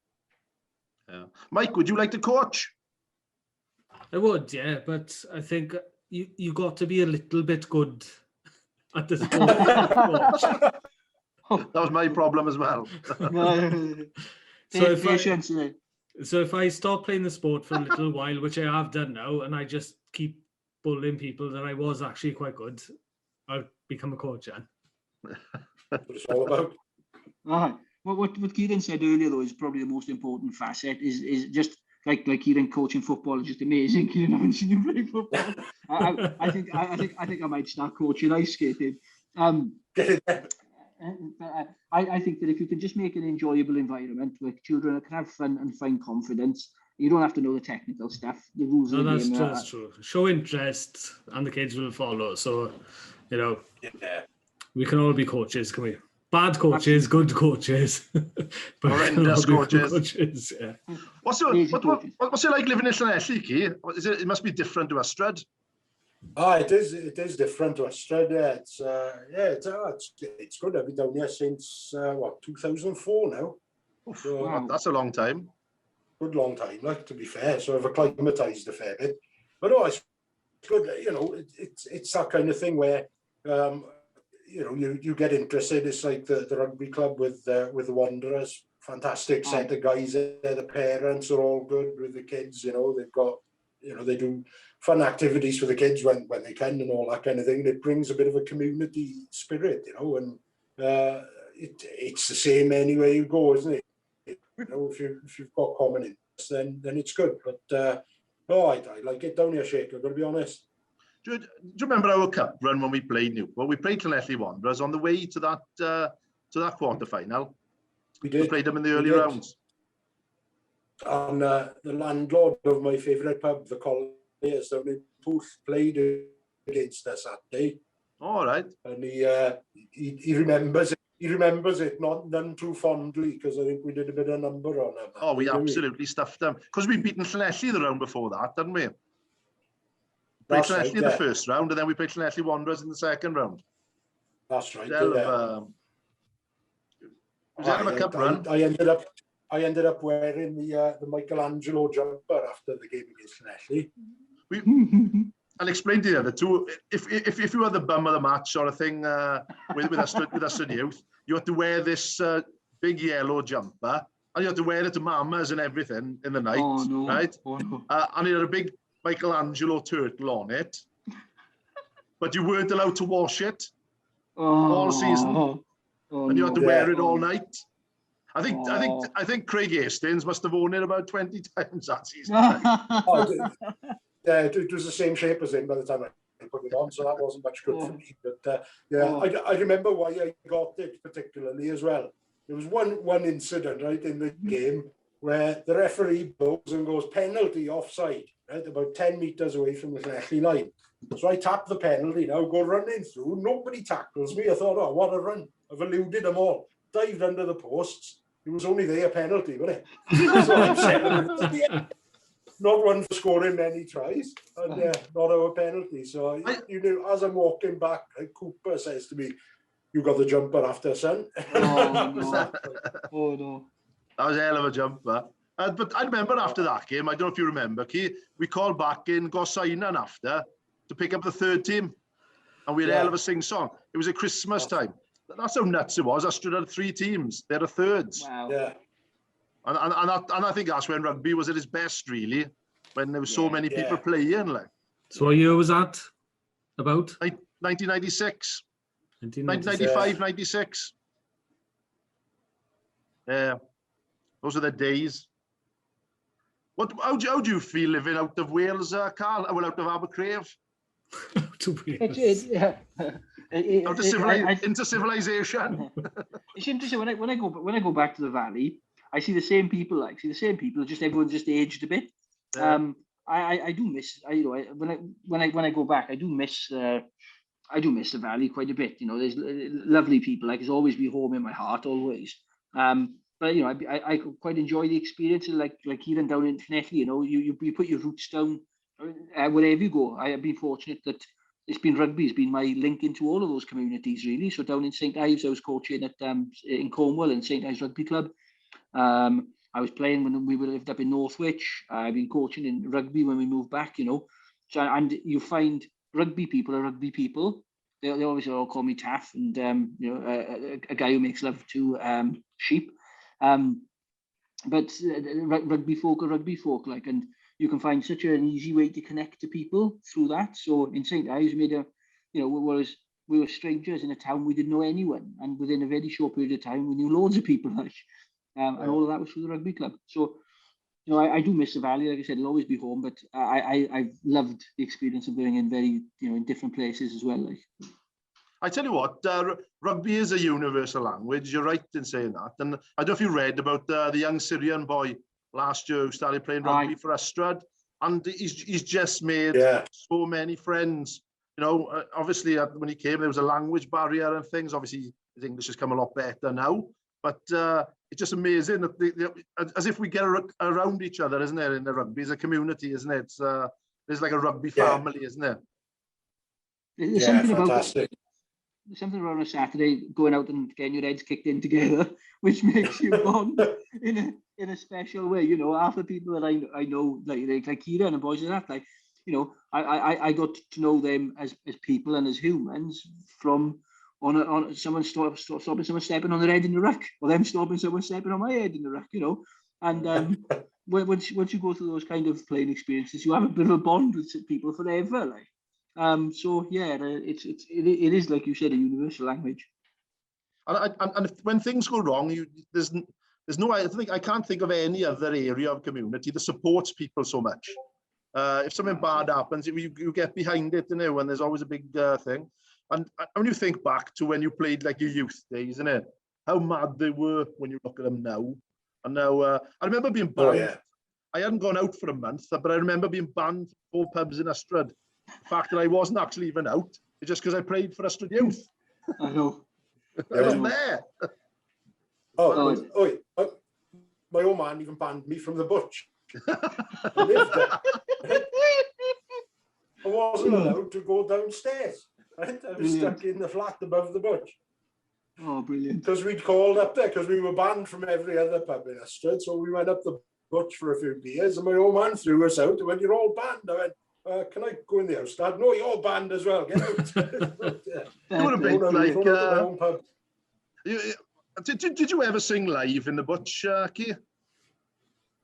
Yeah. Mike, would you like to coach? I would, yeah, but I think you got to be a little bit good at the sport. That was my problem as well. So if I stop playing the sport for a little while, which I have done now, and I just keep bullying people that I was actually quite good, I'll become a coach then. What it's all about. What Kieran said earlier, though, is probably the most important facet. Is just like Kieran coaching football is just amazing. Kieran, I haven't seen you play football. I think I might start coaching ice skating. I think that if you can just make an enjoyable environment where children can have fun and find confidence, you don't have to know the technical stuff. The rules of the game. That's true. Show interest, and the kids will follow. So, we can all be coaches, can we? Bad coaches, good coaches, but horrendous coaches. Yeah. What's it like living in Llanelli, Key? It must be different to Ystrad. It is different to Ystrad. It's good. I've been down here since 2004 now. So wow. That's a long time. Good long time, to be fair. So I've acclimatized a fair bit. But it's good. It's that kind of thing where you get interested. It's like the rugby club with the Wanderers. Fantastic set of guys there. The parents are all good with the kids. They've got you know, they do fun activities for the kids when they can and all that kind of thing. It brings a bit of a community spirit, you know, and it's the same anywhere you go, isn't it? You know, if you've got common interests, then it's good. But no, I like it down here, Shake. I've got to be honest. Do you remember our cup run when we played Newport? We played Llanelli Wanderers on the way to that quarter final. We did. We played them in the early rounds. And the landlord of my favourite pub, the Colliers down in Pooth, played against us that day. All right. And he remembers it. He remembers it none too fondly, because I think we did a bit of number on them. Oh, we absolutely stuffed them, because we'd beaten Llanelli the round before that, didn't we? Played Llanelli in the first round, and then we played Llanelli Wanderers in the second round. That's right. I ended up wearing the Michelangelo jumper after the game against Llanelli. I'll explain to you the other two. If you were the bum of the match or a thing with us in youth, you had to wear this big yellow jumper, and you had to wear it to mamas and everything in the night, right? Oh, no. And it had a big Michelangelo turtle on it, but you weren't allowed to wash it all season, and you had to wear it all night. I think Craig Hastings must have worn it about 20 times that season. It was the same shape as him by the time I put it on, so that wasn't much good for me. But I remember why I got it particularly as well. There was one incident right in the game where the referee blows and goes penalty offside, right, about 10 metres away from the Llanelli line. So I tap the penalty now, go running through. Nobody tackles me. I thought, oh, what a run! I've eluded them all. Dived under the posts. It was only there a penalty, wasn't it? So I'm saying, not one for scoring many tries, and not our penalty. So you know, as I'm walking back, Cooper says to me, "You got the jumper after, son." Oh no! Oh no! That was a hell of a jumper. But I remember after that game, I don't know if you remember, Key, we called back in Gorsainan after to pick up the third team, and we had a hell of a sing-song. It was at Christmas time. That's how nuts it was. Australia had 3 teams. They're the thirds. Wow. Yeah. And I think that's when rugby was at its best, really, when there was so many people playing. Like. So what year was that? About? 1996. 1995, 96. Yeah. Those are the days. How do you feel living out of Wales, Carl? Well, out of Abercrave? Into civilization. It's interesting when I go back to the valley, I see the same people. Just everyone just aged a bit. Yeah. I do miss. When I go back, I do miss the valley quite a bit. You know, there's lovely people. Like, there's always be home in my heart, always. But you know, I quite enjoy the experience. Like Kieran down in Llanelli. You know, you put your roots down wherever you go. I have been fortunate that it's been rugby has been my link into all of those communities, really. So down in St Ives, I was coaching at in Cornwall in St Ives Rugby Club. I was playing when we lived up in Northwich. I've been coaching in rugby when we moved back, you know. So, and you find rugby people are rugby people. They always all call me Taff, and you know, a guy who makes love to sheep. But rugby folk are rugby folk, like, and you can find such an easy way to connect to people through that. So in St Ives, whereas we were strangers in a town, we didn't know anyone, and within a very short period of time, we knew loads of people, like, and all of that was through the rugby club. So, you know, I do miss the valley. Like I said, it'll always be home, but I've loved the experience of going in in different places as well. Like, I tell you what, rugby is a universal language. You're right in saying that. And I don't know if you read about the young Syrian boy last year who started playing rugby for Ystrad, and he's just made so many friends. You know, obviously when he came, there was a language barrier and things. Obviously, his English has come a lot better now. But it's just amazing that as if we get around each other, isn't there? In the rugby, as a community, isn't it? It's, there's like a rugby family, isn't there? There's something fantastic. There's something around a Saturday going out and getting your heads kicked in together, which makes you bond in a special way. You know, half the people that I know, like Kieran and boys like that, like, you know, I got to know them as people and as humans from on someone stopping someone stepping on their head in the ruck, or them stopping someone stepping on my head in the ruck, you know. And once you go through those kind of playing experiences, you have a bit of a bond with people forever. Like, so yeah, it is like you said, a universal language. And when things go wrong, there's no. I can't think of any other area of community that supports people so much. If something bad happens, you get behind it, you know, and there's always a big thing. And when you think back to when you played like your youth days, isn't it? How mad they were when you look at them now. And now, I remember being banned. Oh, yeah. I hadn't gone out for a month, but I remember being banned from 4 pubs in Ystrad. The fact that I wasn't actually even out, it's just because I played for Ystrad Youth. I know. I was there. My old man even banned me from the butch. I lived there. I wasn't allowed to go downstairs. Right? I was stuck in the flat above the butch. Oh, brilliant. Because we'd called up there, because we were banned from every other pub in Ystrad, so we went up the butch for a few beers, and my old man threw us out. He went, "You're all banned." I went, "Can I go in the house, Dad?" "No, you're banned as well. Get out." You would have been like, did you ever sing live in the butch, Keir?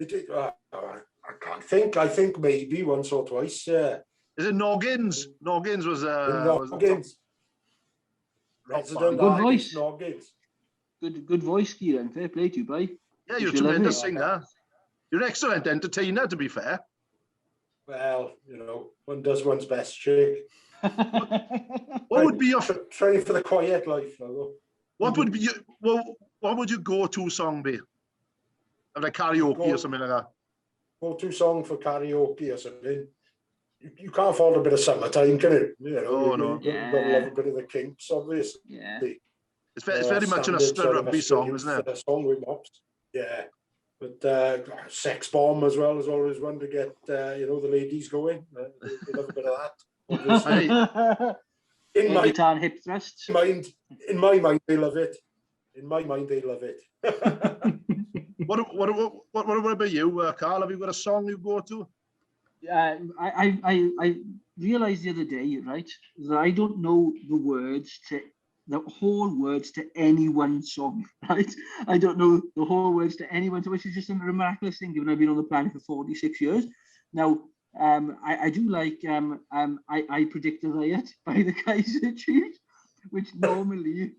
I can't think. I think maybe once or twice. Is it Noggins? Noggins was Noggins. Resident good voice. Noggins. Good voice, Kieran. Fair play to you, boy. Yeah, you're a tremendous singer. You're an excellent entertainer, to be fair. Well, you know, one does one's best, Jake. What would be your trying for the quiet life, though? What would be what would your go-to song be? Like karaoke or something like that? Go-to song for karaoke or something? You can't fault a bit of Summertime, can you? You know, no. You've got to love a bit of the Kinks, obviously. Yeah. It's very much an Ystrad rugby song, isn't it? Song with mops. Yeah. But Sex Bomb as well is always one to get, you know, the ladies going. They love a bit of that. In my guitar and hip thrusts. In my mind, they love it. In my mind, they love it. What about you, Carl? Have you got a song you go to? I realized the other day, right, that I don't know the whole words to any one song, right? I don't know the whole words to any one song, which is just a miraculous thing, given I've been on the planet for 46 years. Now, I do like I Predict a Riot by the Kaiser Chiefs, which normally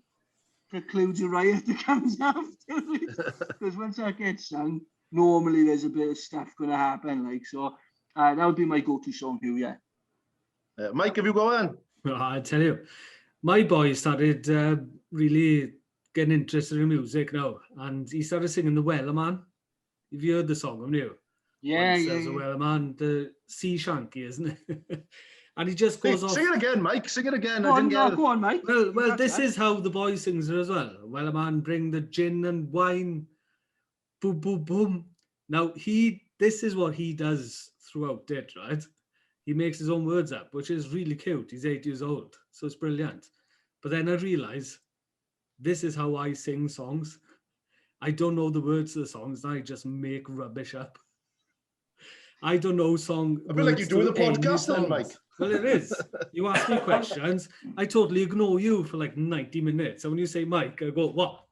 precludes a riot that comes after it. Because once that gets sung, normally there's a bit of stuff going to happen. Like, so that would be my go-to song here, yeah. Mike, have you got one? Well, I tell you, my boy started really getting interested in music now, and he started singing the Welsome. Have you heard the song, haven't you? Yeah. The Welsome, the sea shanky, isn't it? And he just goes off. Sing it again, Mike. Sing it again. Go on, Mike. Well, this is how the boy sings it as well. Welsome, bring the gin and wine. Boom, boom, boom. Now this is what he does throughout it, right? He makes his own words up, which is really cute. He's 8 years old, so it's brilliant. But then I realize this is how I sing songs. I don't know the words to the songs, and I just make rubbish up. I don't know song. I feel like you do the podcast then, Mike. Well, it is. You ask me questions, I totally ignore you for like 90 minutes. And when you say Mike, I go, what?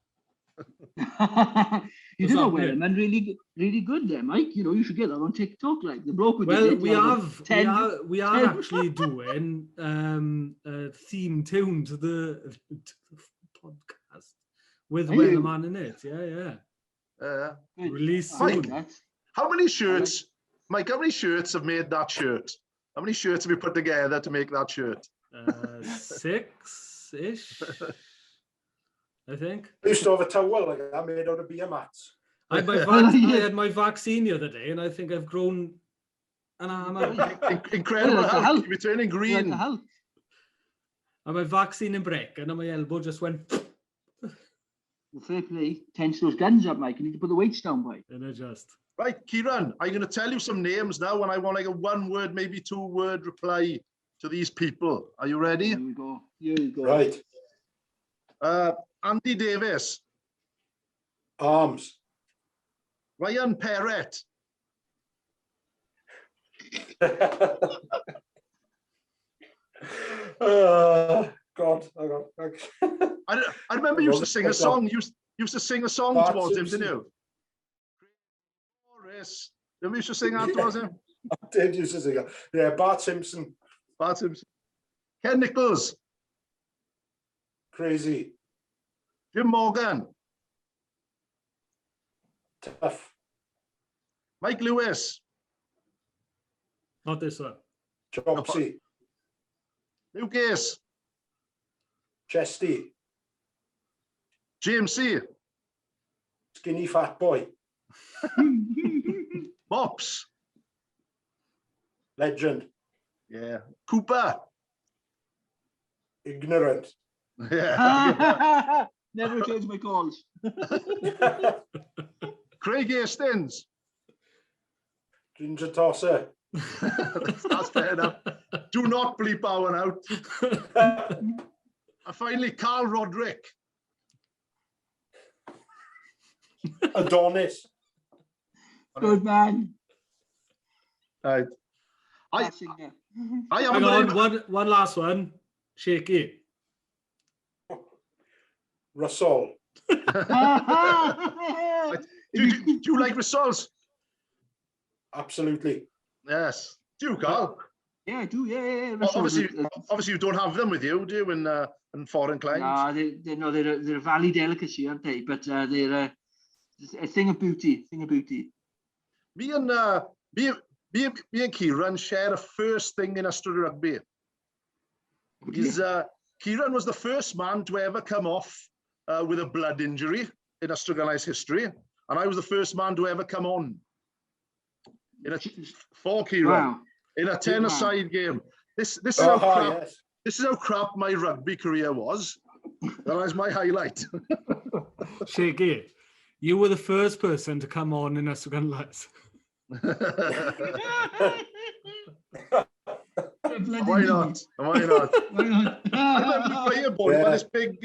You did a Welsome and really good there, Mike. You know, you should get that on TikTok, like the bloke. We are actually doing a theme tune to the podcast with Welsome in it. Yeah. Release soon. Mike, how many shirts? Mike, how many shirts have made that shirt? How many shirts have we put together to make that shirt? 6-ish. I think. I used to have a towel like that made out of beer mats. I had my vaccine the other day, and I think I've grown an arm out. Incredible health. You're turning green. And my vaccine in break, and my elbow just went. Fair play. Tense those guns up, Mike. You need to put the weights down, boy. And adjust. Right, Kieran, I'm going to tell you some names now, and I want like a 1-word, maybe 2-word reply to these people. Are you ready? Here we go. Here we go. Right. Andy Davis. Arms. Ryan Perrett. God. I remember you used to sing a song. You used to sing a song towards him, didn't you? Did we used to sing afterwards him? I did used to sing that. Yeah, Bart Simpson. Bart Simpson. Ken Nichols. Crazy. Jim Morgan. Tough. Mike Lewis. Not this one. Chopsy. Luke Ace. Chesty. James C. Skinny fat boy. Mops. Legend. Yeah. Cooper. Ignorant. Yeah. Never returns my calls. Craig Hastings. Ginger tosser. That's fair enough. Do not bleep that one out. And finally, Carl Roderick. Adonis. Good man. Right. I Hang am on, one last one. Shaky. Russell. do you like results? Absolutely. Yes. Do you, Carl? Yeah, I do. Yeah. Obviously, you don't have them with you, do you, in foreign climes? No, they're a valley delicacy, aren't they? But they're a thing of beauty. Me and Kieran share a first thing in Australia rugby. Kieran was the first man to ever come off with a blood injury in Australian history, and I was the first man to ever come on for Kieran. Wow. In a 10-a-side game. This is how crap my rugby career was. That was my highlight. Shaky, you were the first person to come on in Australian lights. Why not? I remember playing a ball with this big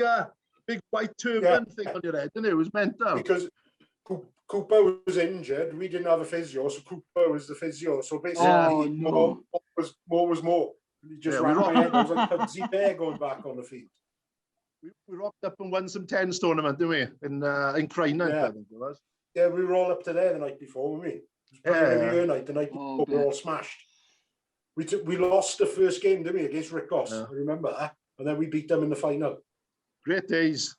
white turban thing on your head, and it was mental. Because Cooper was injured, we didn't have a physio, so Cooper was the physio. So basically, more was more. He just ran my head. I was like Pudsey Bear going back on the feet. We rocked up and won some tens tournament, didn't we? In Crynight, I think it was. Yeah, we were all up to there the night before, weren't we? The night before, we were all smashed. We lost the first game, didn't we, against Rickos? I remember that. And then we beat them in the final. Great days.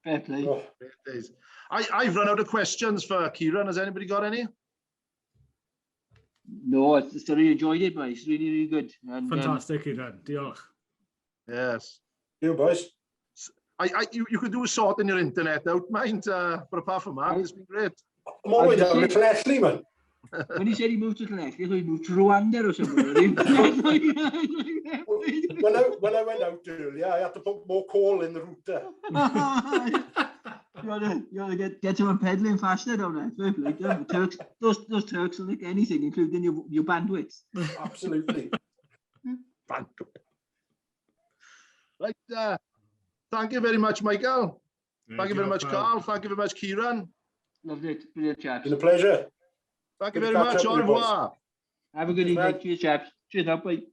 Fair play. Oh, great days. I've run out of questions for Kieran. Has anybody got any? No, I thoroughly enjoyed it, mate. It's really, really good. And, fantastic, Kieran. Diolch. Yes. You boys. You could do a sort in your internet out, mind. But apart from that, it's been great. I'm all the way down to Leslie, man. When he said he moved to Leslie, he moved to Rwanda or somewhere. when I went out earlier, I had to put more coal in the router. You ought to get someone peddling faster down there. Like, Turks, those Turks will nick anything, including your bandwidth. Absolutely. Right. Thank you very much, Michael. Thank you very much, Carl. Thank you very much, Kieran. Loved it. Brilliant, chaps. It's been a pleasure. Thank you very much. Au revoir. Have a good evening. Cheers, chaps. Cheers up, bye.